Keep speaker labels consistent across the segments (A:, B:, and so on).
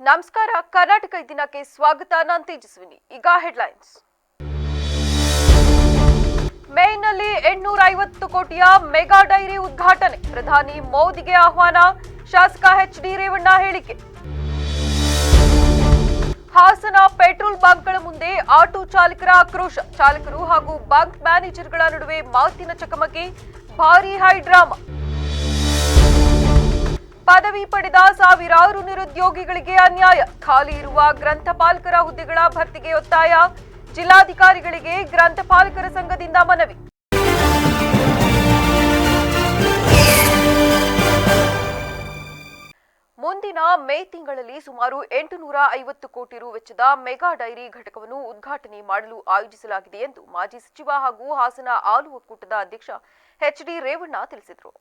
A: ನಮಸ್ಕಾರ. ಕರ್ನಾಟಕ ದಿನಕ್ಕೆ ಸ್ವಾಗತ. ನಾನು ತೇಜಸ್ವಿನಿ. ಈಗ ಹೆಡ್ಲೈನ್ಸ್. ಮೇನಲ್ಲಿ 850 ಕೋಟಿಯ ಮೆಗಾ ಡೈರಿ ಉದ್ಘಾಟನೆ, ಪ್ರಧಾನಿ ಮೋದಿಗೆ ಆಹ್ವಾನ, ಶಾಸಕ ಎಚ್.ಡಿ. ರೇವಣ್ಣ ಹೇಳಿಕೆ. ಹಾಸನ ಪೆಟ್ರೋಲ್ ಬಂಕ್ಗಳ ಮುಂದೆ ಆಟೋ ಚಾಲಕರ ಆಕ್ರೋಶ, ಚಾಲಕರು ಹಾಗೂ ಬಂಕ್ ಮ್ಯಾನೇಜರ್ಗಳ ನಡುವೆ ಮಾತಿನ ಚಕಮಕಿ, ಭಾರೀ ಹೈಡ್ರಾಮಾ. ಪದವಿ ಪಡೆದ ಸಾವಿರಾರು ನಿರುದ್ಯೋಗಿಗಳಿಗೆ ಅನ್ಯಾಯ, ಖಾಲಿ ಇರುವ ಗ್ರಂಥಪಾಲಕರ ಹುದ್ದೆಗಳ ಭರ್ತಿಗೆ ಒತ್ತಾಯ, ಜಿಲ್ಲಾಧಿಕಾರಿಗಳಿಗೆ ಗ್ರಂಥಪಾಲಕರ ಸಂಘದಿಂದ ಮನವಿ. ಮುಂದಿನ ಮೇ ತಿಂಗಳಲ್ಲಿ ಸುಮಾರು 850 ಕೋಟಿ ರು ವೆಚ್ಚದ ಮೆಗಾ ಡೈರಿ ಘಟಕವನ್ನು ಉದ್ಘಾಟನೆ ಮಾಡಲು ಆಯೋಜಿಸಲಾಗಿದೆ ಎಂದು ಮಾಜಿ ಸಚಿವ ಹಾಗೂ ಹಾಸನ ಹಾಲು ಒಕ್ಕೂಟದ ಅಧ್ಯಕ್ಷ ಎಚ್.ಡಿ. ರೇವಣ್ಣ ತಿಳಿಸಿದರು.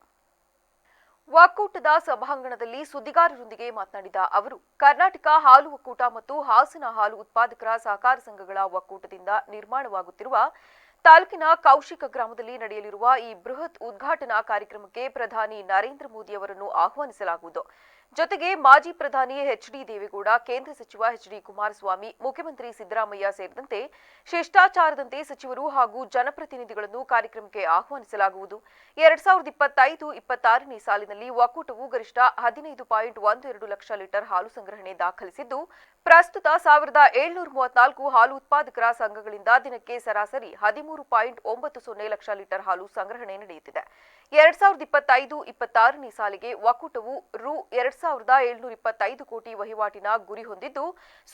A: ಒಕ್ಕೂಟದ ಸಭಾಂಗಣದಲ್ಲಿ ಸುದ್ದಿಗಾರರೊಂದಿಗೆ ಮಾತನಾಡಿದ ಅವರು, ಕರ್ನಾಟಕ ಹಾಲು ಒಕ್ಕೂಟ ಮತ್ತು ಹಾಸನ ಹಾಲು ಉತ್ಪಾದಕರ ಸಹಕಾರ ಸಂಘಗಳ ಒಕ್ಕೂಟದಿಂದ ನಿರ್ಮಾಣವಾಗುತ್ತಿರುವ ತಾಲೂಕಿನ ಕೌಶಿಕ ಗ್ರಾಮದಲ್ಲಿ ನಡೆಯಲಿರುವ ಈ ಬೃಹತ್ ಉದ್ಘಾಟನಾ ಕಾರ್ಯಕ್ರಮಕ್ಕೆ ಪ್ರಧಾನಿ ನರೇಂದ್ರ ಮೋದಿ ಅವರನ್ನು ಆಹ್ವಾನಿಸಲಾಗುವುದು. ಜೊತೆಗೆ ಮಾಜಿ ಪ್ರಧಾನಿ ಎಚ್.ಡಿ. ದೇವೇಗೌಡ, ಕೇಂದ್ರ ಸಚಿವ ಎಚ್.ಡಿ. ಕುಮಾರಸ್ವಾಮಿ, ಮುಖ್ಯಮಂತ್ರಿ ಸಿದ್ದರಾಮಯ್ಯ ಸೇರಿದಂತೆ ಶಿಷ್ಟಾಚಾರದಂತೆ ಸಚಿವರು ಹಾಗೂ ಜನಪ್ರತಿನಿಧಿಗಳನ್ನು ಕಾರ್ಯಕ್ರಮಕ್ಕೆ ಆಹ್ವಾನಿಸಲಾಗುವುದು. 2025-26ನೇ ಸಾಲಿನಲ್ಲಿ ಒಕ್ಕೂಟವು ಗರಿಷ್ಠ 15.12 ಲಕ್ಷ ಲೀಟರ್ ಹಾಲು ಸಂಗ್ರಹಣೆ ದಾಖಲಿಸಿದ್ದು, ಪ್ರಸ್ತುತ 1734 ಹಾಲು ಉತ್ಪಾದಕರ ಸಂಘಗಳಿಂದ ದಿನಕ್ಕೆ ಸರಾಸರಿ 13.90 ಲಕ್ಷ ಲೀಟರ್ ಹಾಲು ಸಂಗ್ರಹಣೆ ನಡೆಯುತ್ತಿದೆ. 2025-26ನೇ ಸಾಲಿಗೆ ಒಕ್ಕೂಟವು ರು 2,725 ಕೋಟಿ ವಹಿವಾಟಿನ ಗುರಿ ಹೊಂದಿದ್ದು,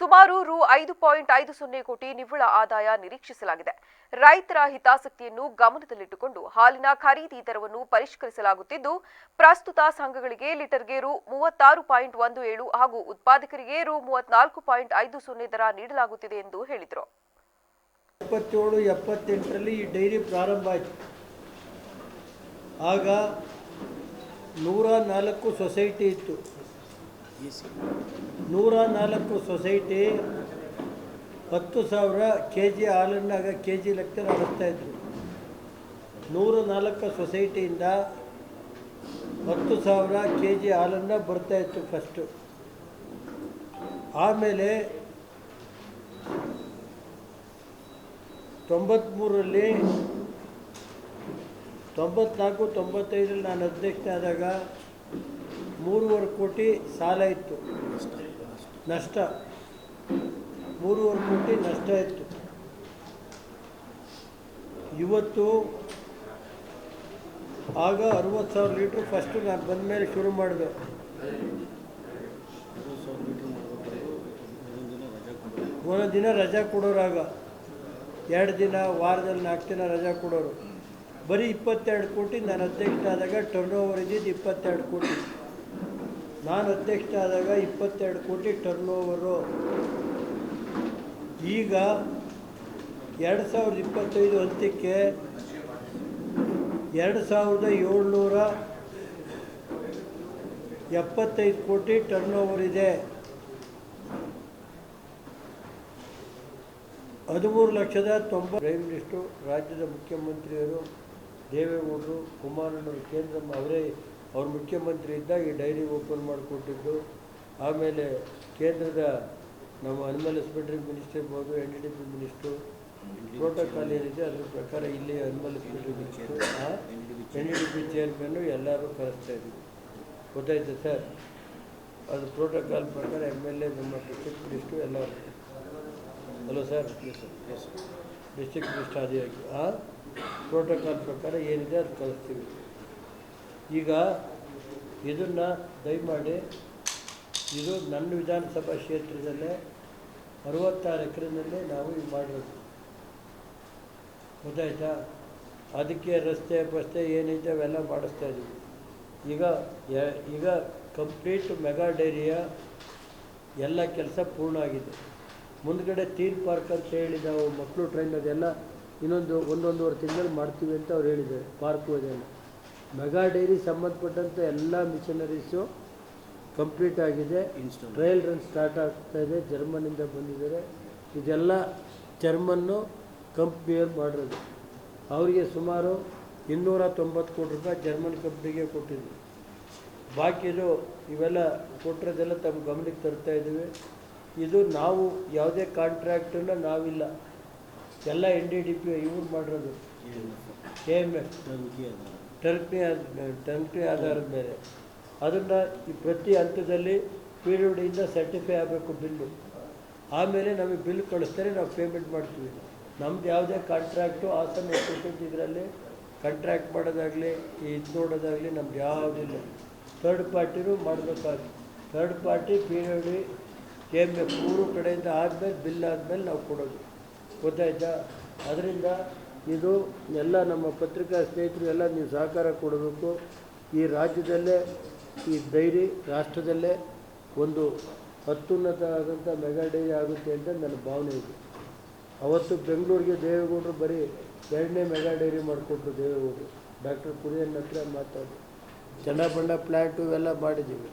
A: ಸುಮಾರು ರು 5.50 ಕೋಟಿ ನಿವ್ವಳ ಆದಾಯ ನಿರೀಕ್ಷಿಸಲಾಗಿದೆ. ರೈತರ ಹಿತಾಸಕ್ತಿಯನ್ನು ಗಮನದಲ್ಲಿಟ್ಟುಕೊಂಡು ಹಾಲಿನ ಖರೀದಿ ದರವನ್ನು ಪರಿಷ್ಕರಿಸಲಾಗುತ್ತಿದ್ದು, ಪ್ರಸ್ತುತ ಸಂಘಗಳಿಗೆ ಲೀಟರ್ಗೆ ರು 36.17 ಹಾಗೂ ಉತ್ಪಾದಕರಿಗೆ ರು 34.50 ದರ ನೀಡಲಾಗುತ್ತಿದೆ ಎಂದು ಹೇಳಿದರು.
B: 77-78ರಲ್ಲಿ ಈ ಡೈರಿ ಪ್ರಾರಂಭ ಆಯಿತು. ಆಗ 104 ಸೊಸೈಟಿ ಇತ್ತು. 104 ಸೊಸೈಟಿ 10,000 kg ಹಾಲನ್ನು ಆಗ kg ಲೆಕ್ಕದಲ್ಲಿ ಹರಿಸ್ತಾಯಿದ್ರು. 104 ಸೊಸೈಟಿಯಿಂದ 10,000 kg ಹಾಲನ್ನು ಬರ್ತಾಯಿತ್ತು ಫಸ್ಟು. ಆಮೇಲೆ 93ರಲ್ಲಿ 94-95ರಲ್ಲಿ ನಾನು ಅಧ್ಯಕ್ಷ ಆದಾಗ 3.25 ಕೋಟಿ ಸಾಲ ಇತ್ತು, ನಷ್ಟ 3.25 ಕೋಟಿ ನಷ್ಟ ಇತ್ತು. ಇವತ್ತು ಆಗ 60,000 ಲೀಟ್ರ್ ಫಸ್ಟು ನಾನು ಬಂದ ಮೇಲೆ ಶುರು ಮಾಡಿದೆ. ಒಂದೊಂದು ದಿನ ರಜಾ ಕೊಡೋರಾಗ 2 ದಿನ, ವಾರದಲ್ಲಿ 4 ದಿನ ರಜಾ ಕೊಡೋರು. ಬರೀ 22 ಕೋಟಿ ನಾನು ಅಧ್ಯಕ್ಷ ಆದಾಗ ಟರ್ನ್ ಓವರ್ ಇದ್ದಿದ್ದು 22 ಕೋಟಿ. ನಾನು ಅಧ್ಯಕ್ಷ ಆದಾಗ 22 ಕೋಟಿ ಟರ್ನ್ ಓವರು. ಈಗ 2025 ಅಂತ್ಯಕ್ಕೆ 2,775 ಕೋಟಿ ಟರ್ನ್ ಓವರ್ ಇದೆ. 13,90,000 ಪ್ರೈಮ್ ಮಿನಿಸ್ಟರು, ರಾಜ್ಯದ ಮುಖ್ಯಮಂತ್ರಿಯರು ದೇವೇಗೌಡರು, ಕುಮಾರಣ್ಣವರು ಕೇಂದ್ರ ಅವ್ರ ಮುಖ್ಯಮಂತ್ರಿ ಇದ್ದಾಗ ಈ ಡೈರಿ ಓಪನ್ ಮಾಡಿಕೊಟ್ಟಿದ್ದು. ಆಮೇಲೆ ಕೇಂದ್ರದ ನಮ್ಮ ಅನಿಮಲ್ ಹಸ್ಬೆಂಡ್ರಿ ಮಿನಿಸ್ಟರ್ ಇರ್ಬೋದು, NDDP ಮಿನಿಸ್ಟ್ರು, ಪ್ರೋಟೋಕಾಲ್ ಏನಿದೆ ಅದ್ರ ಪ್ರಕಾರ ಇಲ್ಲಿ ಅನಿಮಲ್ ಹಸ್ಬೆಂಡ್ರಿ ಮಿನಿಸ್ಟ್ರು, NDDP ಚೇರ್ಮನ್ನು ಎಲ್ಲರೂ ಕರೆಸ್ತಾ ಇದ್ವಿ. ಗೊತ್ತಾಯ್ತು ಸರ್? ಅದು ಪ್ರೋಟೋಕಾಲ್ ಪ್ರಕಾರ MLA, ನಮ್ಮ ಡಿಸ್ಟ್ರಿಕ್ಟ್ ಮಿನಿಸ್ಟ್ರು ಎಲ್ಲರೂ. Hello sir? ಡಿಸ್ಟ್ರಿಕ್ಟ್ ಮಿನಿಸ್ಟರ್ ಆದಿಯಾಗಿ ಪ್ರೋಟೋಕಾಲ್ ಪ್ರಕಾರ ಏನಿದೆ ಅದು ಕಳಿಸ್ತೀವಿ. ಈಗ ಇದನ್ನು ದಯಮಾಡಿ, ಇದು ನನ್ನ ವಿಧಾನಸಭಾ ಕ್ಷೇತ್ರದಲ್ಲೇ 66 ಎಕರೆನಲ್ಲೇ ನಾವು ಇದು ಮಾಡಿರೋದು. ಗೊತ್ತಾಯ್ತಾ? ಅದಕ್ಕೆ ರಸ್ತೆ ಬಸ್ತೆ ಏನೈತೆ ಅವೆಲ್ಲ ಮಾಡಿಸ್ತಾ ಇದ್ದೀವಿ. ಈಗ ಕಂಪ್ಲೀಟ್ ಮೆಗಾ ಡೈರಿಯ ಎಲ್ಲ ಕೆಲಸ ಪೂರ್ಣ ಆಗಿದೆ. ಮುಂದ್ಗಡೆ ಥೀಮ್ ಪಾರ್ಕ್ ಅಂತ ಹೇಳಿ ನಾವು ಮಕ್ಕಳು ಟ್ರೈನ್ ಅದೆಲ್ಲ ಇನ್ನೊಂದು 1-1.5 ತಿಂಗಳು ಮಾಡ್ತೀವಿ ಅಂತ ಅವ್ರು ಹೇಳಿದ್ದಾರೆ. ಪಾರ್ಕು ಅದೆಲ್ಲ ಮೆಗಾ ಡೈರಿ ಸಂಬಂಧಪಟ್ಟಂಥ ಎಲ್ಲ ಮಿಷನರೀಸು ಕಂಪ್ಲೀಟ್ ಆಗಿದೆ. ಟ್ರಯಲ್ ರನ್ ಸ್ಟಾರ್ಟ್ ಆಗ್ತಾಯಿದೆ. ಜರ್ಮನಿಂದ ಬಂದಿದ್ದಾರೆ. ಇದೆಲ್ಲ ಜರ್ಮನ್ನು ಕಂಪ್ನಿಯವ್ರು ಮಾಡಿರೋದು. ಅವರಿಗೆ ಸುಮಾರು 290 ಕೋಟಿ ರೂಪಾಯಿ ಜರ್ಮನ್ ಕಂಪ್ನಿಗೆ ಕೊಟ್ಟಿದ್ವಿ. ಬಾಕಿದು ಇವೆಲ್ಲ ಕೊಟ್ಟಿರೋದೆಲ್ಲ ತಮ್ಮ ಗಮನಕ್ಕೆ ತರ್ತಾ ಇದ್ದೀವಿ. ಇದು ನಾವು ಯಾವುದೇ ಕಾಂಟ್ರಾಕ್ಟನ್ನು ನಾವಿಲ್ಲ, ಎಲ್ಲ NDDP ಇವ್ರು ಮಾಡಿರೋದು, KMF ಟಂಕಿ ಆಧಾರದ ಮೇಲೆ. ಅದನ್ನು ಈ ಪ್ರತಿ ಹಂತದಲ್ಲಿ PWDಯಿಂದ ಸರ್ಟಿಫೈ ಆಗಬೇಕು ಬಿಲ್ಲು. ಆಮೇಲೆ ನಮಗೆ ಬಿಲ್ ಕಳಿಸ್ತಾರೆ, ನಾವು ಪೇಮೆಂಟ್ ಮಾಡ್ತೀವಿ. ನಮ್ದು ಯಾವುದೇ ಕಾಂಟ್ರಾಕ್ಟು ಹಾಸನ ಇದರಲ್ಲಿ ಕಾಂಟ್ರಾಕ್ಟ್ ಮಾಡೋದಾಗಲಿ ಇದು ನೋಡೋದಾಗಲಿ ನಮ್ದು ಯಾವುದಿಲ್ಲ. ಥರ್ಡ್ ಪಾರ್ಟಿನೂ ಮಾಡಬೇಕಾಗುತ್ತೆ. ಥರ್ಡ್ ಪಾರ್ಟಿ PWD KMF ಮೂರು ಕಡೆಯಿಂದ ಆದಮೇಲೆ ಬಿಲ್ ಆದಮೇಲೆ ನಾವು ಕೊಡೋದು, ಗೊತ್ತಾಯ್ತಾ? ಅದರಿಂದ ಇದು ಎಲ್ಲ ನಮ್ಮ ಪತ್ರಿಕಾ ಸ್ನೇಹಿತರು ಎಲ್ಲ ನೀವು ಸಹಕಾರ ಕೊಡಬೇಕು. ಈ ರಾಜ್ಯದಲ್ಲೇ ಈ ಡೈರಿ ರಾಷ್ಟ್ರದಲ್ಲೇ ಒಂದು ಅತ್ಯುನ್ನತ ಆದಂಥ ಮೆಗಾ ಡೈರಿ ಆಗುತ್ತೆ ಅಂತ ನನ್ನ ಭಾವನೆ ಇದೆ. ಅವತ್ತು ಬೆಂಗಳೂರಿಗೆ ದೇವೇಗೌಡರು ಬರೀ 2ನೇ ಮೆಗಾ ಡೈರಿ ಮಾಡಿಕೊಟ್ರು ದೇವೇಗೌಡರು. ಡಾಕ್ಟರ್ ಕುರಿಯನ್ ಹತ್ರ ಮಾತಾಡಿ ಚೆನ್ನಬಣ್ಣ ಪ್ಲ್ಯಾಂಟು ಇವೆಲ್ಲ ಮಾಡಿದ್ದೀವಿ.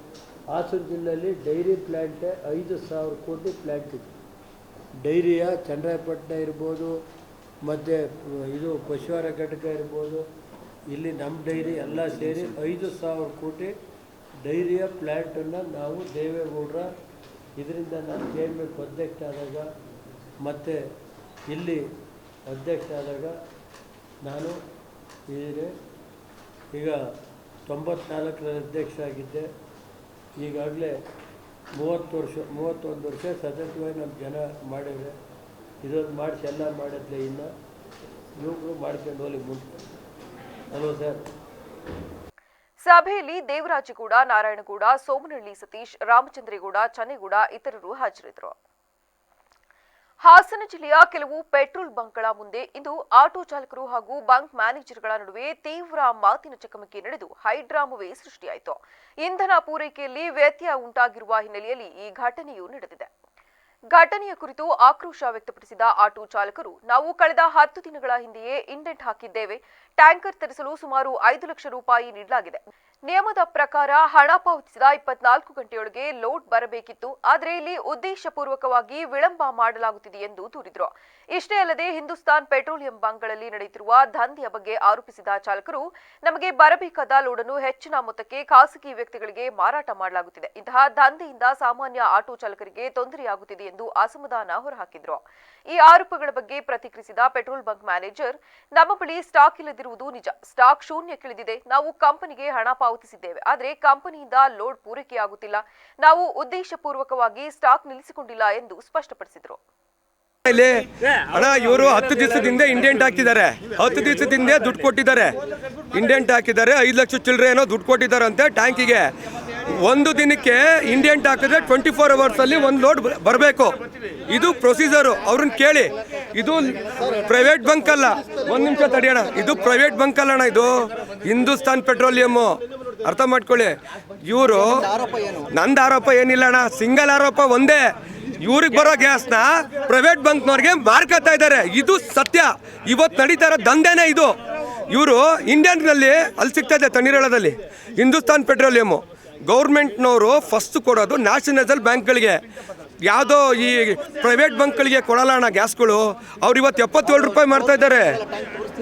B: ಹಾಸನ ಜಿಲ್ಲೆಯಲ್ಲಿ ಡೈರಿ ಪ್ಲ್ಯಾಂಟೇ 5,000 ಕೋಟಿ ಪ್ಲ್ಯಾಂಟ್ ಇದೆ. ಡೈರಿಯ ಚನ್ನರಾಯಪಟ್ಟಣ ಇರ್ಬೋದು, ಮತ್ತು ಇದು ಪಶುಹಾರ ಘಟಕ ಇರ್ಬೋದು, ಇಲ್ಲಿ ನಮ್ಮ ಡೈರಿ ಎಲ್ಲ ಸೇರಿ 5,000 ಕೋಟಿ ಡೈರಿಯ ಪ್ಲ್ಯಾಂಟನ್ನು ನಾವು ದೇವೇಗೌಡರ ಇದರಿಂದ ನಾನು KMF ಅಧ್ಯಕ್ಷ ಆದಾಗ ಮತ್ತು ಇಲ್ಲಿ ಅಧ್ಯಕ್ಷ ಆದಾಗ ನಾನು ಈಗ 94ರ ಅಧ್ಯಕ್ಷ ಆಗಿದ್ದೆ. ಈಗಾಗಲೇ 31 ವರ್ಷ ಸತತವಾಗಿ ನಮ್ಮ ಜನ ಮಾಡಿದ್ರೆ ಇದೊಂದು ಮಾಡಿಸಿ ಎಲ್ಲ ಮಾಡಿದ್ಲೆ ಇನ್ನು ಯುವಕರು ಮಾಡ್ಕೊಂಡು ಹೋಗಿ ಮುಂದೆ ಅಲ್ವ ಸರ್.
A: ಸಭೆಯಲ್ಲಿ ದೇವರಾಜೇಗೌಡ, ನಾರಾಯಣಗೌಡ, ಸೋಮನಹಳ್ಳಿ ಸತೀಶ್, ರಾಮಚಂದ್ರೇಗೌಡ, ಚನ್ನೇಗೌಡ ಇತರರು ಹಾಜರಿದ್ದರು. ಹಾಸನ ಜಿಲ್ಲೆಯ ಕೆಲವು ಪೆಟ್ರೋಲ್ ಬಂಕ್ಗಳ ಮುಂದೆ ಇಂದು ಆಟೋ ಚಾಲಕರು ಹಾಗೂ ಬಂಕ್ ಮ್ಯಾನೇಜರ್ಗಳ ನಡುವೆ ತೀವ್ರ ಮಾತಿನ ಚಕಮಕಿ ನಡೆದು ಹೈಡ್ರಾಮವೇ ಸೃಷ್ಟಿಯಾಯಿತು. ಇಂಧನ ಪೂರೈಕೆಯಲ್ಲಿ ವ್ಯತ್ಯಯ ಉಂಟಾಗಿರುವ ಹಿನ್ನೆಲೆಯಲ್ಲಿ ಈ ಘಟನೆಯು ನಡೆದಿದೆ. ಘಟನೆಯ ಕುರಿತು ಆಕ್ರೋಶ ವ್ಯಕ್ತಪಡಿಸಿದ ಆಟೋ ಚಾಲಕರು, ನಾವು ಕಳೆದ 10 ದಿನಗಳ ಹಿಂದೆಯೇ ಇಂಡೆಂಟ್ ಹಾಕಿದ್ದೇವೆ. ಟ್ಯಾಂಕರ್ ತರಿಸಲು ಸುಮಾರು 5 ಲಕ್ಷ ರೂಪಾಯಿ ನೀಡಲಾಗಿದೆ. ನಿಯಮದ ಪ್ರಕಾರ ಹಣ ಪಾವತಿಸಿದ 24 ಗಂಟೆಯೊಳಗೆ ಲೋಡ್ ಬರಬೇಕಿತ್ತು. ಆದರೆ ಇಲ್ಲಿ ಉದ್ದೇಶಪೂರ್ವಕವಾಗಿ ವಿಳಂಬ ಮಾಡಲಾಗುತ್ತಿದೆ ಎಂದು ದೂರಿದರು. ಇಷ್ಟೇ ಅಲ್ಲದೆ ಹಿಂದೂಸ್ತಾನ್ ಪೆಟ್ರೋಲಿಯಂ ಬಂಕ್ಗಳಲ್ಲಿ ನಡೆಯುತ್ತಿರುವ ದಂಧೆಯ ಬಗ್ಗೆ ಆರೋಪಿಸಿದ ಚಾಲಕರು, ನಮಗೆ ಬರಬೇಕಾದ ಲೋಡನ್ನು ಹೆಚ್ಚಿನ ಮೊತ್ತಕ್ಕೆ ಖಾಸಗಿ ವ್ಯಕ್ತಿಗಳಿಗೆ ಮಾರಾಟ ಮಾಡಲಾಗುತ್ತಿದೆ. ಇಂತಹ ದಂಧೆಯಿಂದ ಸಾಮಾನ್ಯ ಆಟೋ ಚಾಲಕರಿಗೆ ತೊಂದರೆಯಾಗುತ್ತಿದೆ ಎಂದು ಅಸಮಾಧಾನ ಹೊರಹಾಕಿದರು. ಈ ಆರೋಪಗಳ ಬಗ್ಗೆ ಪ್ರತಿಕ್ರಿಯಿಸಿದ ಪೆಟ್ರೋಲ್ ಬಂಕ್ ಮ್ಯಾನೇಜರ್, ನಮ್ಮ ಬಳಿ ಸ್ಟಾಕ್ ಇಲ್ಲದಿರುವುದು ನಿಜ. ಸ್ಟಾಕ್ ಶೂನ್ಯಕ್ಕಿಳಿದಿದೆ. ನಾವು ಕಂಪನಿಗೆ ಹಣ ಪಾವತಿಸಿದ್ದೇವೆ, ಆದರೆ ಕಂಪನಿಯಿಂದ ಲೋಡ್ ಪೂರೈಕೆಯಾಗುತ್ತಿಲ್ಲ. ನಾವು ಉದ್ದೇಶಪೂರ್ವಕವಾಗಿ ಸ್ಟಾಕ್ ನಿಲ್ಲಿಸಿಕೊಂಡಿಲ್ಲ ಎಂದು ಸ್ಪಷ್ಟಪಡಿಸಿದರು.
C: ಅಣ್ಣ, ಇವರು 10 ದಿವಸದಿಂದ ಇಂಡೆಂಟ್ ಹಾಕಿದ್ದಾರೆ. 10 ದಿವಸದಿಂದ ದುಡ್ಡು ಕೊಟ್ಟಿದ್ದಾರೆ. ಇಂಡೆಂಟ್ ಹಾಕಿದ್ದಾರೆ, 5 ಲಕ್ಷ ಚಿಲ್ಲರೆ ಏನೋ ದುಡ್ಡು ಕೊಟ್ಟಿದ್ದಾರಂತೆ ಟ್ಯಾಂಕಿಗೆ. ಒಂದು ದಿನಕ್ಕೆ ಇಂಡೆಂಟ್ ಹಾಕಿದ್ರೆ 24 hours ಅಲ್ಲಿ ಒಂದು ಲೋಡ್ ಬರಬೇಕು. ಇದು ಪ್ರೊಸೀಜರು. ಅವ್ರನ್ನ ಕೇಳಿ. ಇದು ಪ್ರೈವೇಟ್ ಬಂಕ್ ಅಲ್ಲ. ಒಂದು ನಿಮಿಷ ತಡಿಯೋಣ. ಇದು ಪ್ರೈವೇಟ್ ಬಂಕ್ ಅಲ್ಲಣ್ಣ, ಇದು ಹಿಂದೂಸ್ತಾನ್ ಪೆಟ್ರೋಲಿಯಂ. ಅರ್ಥ ಮಾಡ್ಕೊಳ್ಳಿ. ಇವರು ನಂದು ಆರೋಪ ಏನಿಲ್ಲ ಅಣ್ಣ, ಸಿಂಗಲ್ ಆರೋಪ ಒಂದೇ. ಇವ್ರಿಗೆ ಬರೋ ಗ್ಯಾಸ್ನ ಪ್ರೈವೇಟ್ ಬಂಕ್ನವ್ರಿಗೆ ಮಾರ್ಕತ್ತಾ ಇದ್ದಾರೆ. ಇದು ಸತ್ಯ. ಇವತ್ತು ನಡೀತಾ ಇರೋ ದಂಧೆನೇ ಇದು. ಇವರು ಇಂಡಿಯನ್ನಲ್ಲಿ ಅಲ್ಲಿ ಸಿಗ್ತಾ ಇದೆ ತಣ್ಣೀರಳದಲ್ಲಿ ಹಿಂದೂಸ್ತಾನ್ ಪೆಟ್ರೋಲಿಯಮ್ಮು. ಗೌರ್ಮೆಂಟ್ನವರು ಫಸ್ಟ್ ಕೊಡೋದು ನ್ಯಾಷನಲೈಸಲ್ ಬ್ಯಾಂಕ್ಗಳಿಗೆ, ಯಾವುದೋ ಈ ಪ್ರೈವೇಟ್ ಬಂಕ್ಗಳಿಗೆ ಕೊಡಲ್ಲ ಅಣ್ಣ ಗ್ಯಾಸ್ಗಳು. ಅವ್ರು ಇವತ್ತು 77 ರೂಪಾಯಿ ಮಾಡ್ತಾ ಇದ್ದಾರೆ.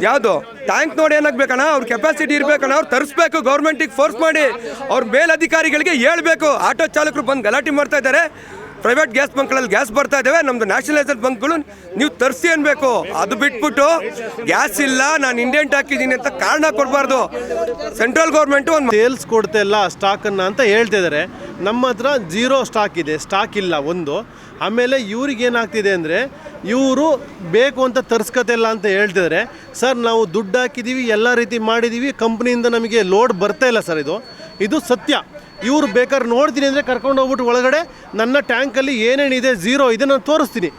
C: ಯಾವುದು ಟ್ಯಾಂಕ್ ನೋಡಿ ಏನಾಗಬೇಕಣ್ಣ, ಅವ್ರ ಕೆಪಾಸಿಟಿ ಇರಬೇಕಣ್ಣ. ಅವ್ರು ತರಿಸ್ಬೇಕು, ಗೌರ್ಮೆಂಟಿಗೆ ಫೋರ್ಸ್ ಮಾಡಿ ಅವ್ರ ಮೇಲಧಿಕಾರಿಗಳಿಗೆ ಹೇಳ್ಬೇಕು. ಆಟೋ ಚಾಲಕರು ಬಂದು ಗಲಾಟೆ ಮಾಡ್ತಾ ಇದ್ದಾರೆ. ಪ್ರೈವೇಟ್ ಗ್ಯಾಸ್ ಬಂಕ್ಗಳಲ್ಲಿ ಗ್ಯಾಸ್ ಬರ್ತಾ ಇದ್ದಾವೆ, ನಮ್ದು ನ್ಯಾಷನಲೈಸರ್ ಬಂಕ್ಗಳು ನೀವು ತರಿಸಿ ಅನ್ಬೇಕು. ಅದು ಬಿಟ್ಬಿಟ್ಟು ಗ್ಯಾಸ್ ಇಲ್ಲ, ನಾನು ಇಂಡೆಂಟ್ ಹಾಕಿದ್ದೀನಿ ಅಂತ ಕಾರಣ ಕೊಡಬಾರ್ದು. ಸೆಂಟ್ರಲ್ ಗೌರ್ಮೆಂಟು ಒಂದು
D: ಸೇಲ್ಸ್ ಕೊಡ್ತಾ ಇಲ್ಲ ಸ್ಟಾಕನ್ನು ಅಂತ ಹೇಳ್ತಿದ್ದಾರೆ. ನಮ್ಮ ಹತ್ರ 0 ಸ್ಟಾಕ್ ಇದೆ, ಸ್ಟಾಕ್ ಇಲ್ಲ ಒಂದು. ಆಮೇಲೆ ಇವ್ರಿಗೆ ಏನಾಗ್ತಿದೆ ಅಂದರೆ, ಇವರು ಬೇಕು ಅಂತ ತರಿಸ್ಕೊತಿಲ್ಲ ಅಂತ ಹೇಳ್ತಿದ್ದಾರೆ. ಸರ್, ನಾವು ದುಡ್ಡು ಹಾಕಿದ್ದೀವಿ, ಎಲ್ಲ ರೀತಿ ಮಾಡಿದ್ದೀವಿ, ಕಂಪ್ನಿಯಿಂದ ನಮಗೆ ಲೋಡ್ ಬರ್ತಾ ಇಲ್ಲ ಸರ್. ಇದು ಸತ್ಯ. ಇವರು ಬೇಕಾದ್ರೆ ನೋಡ್ತೀನಿ ಅಂದರೆ ಕರ್ಕೊಂಡು ಹೋಗ್ಬಿಟ್ಟು ಒಳಗಡೆ ನನ್ನ ಟ್ಯಾಂಕಲ್ಲಿ ಏನೇನಿದೆ 0 ಇದೆ ನಾನು ತೋರಿಸ್ತೀನಿ,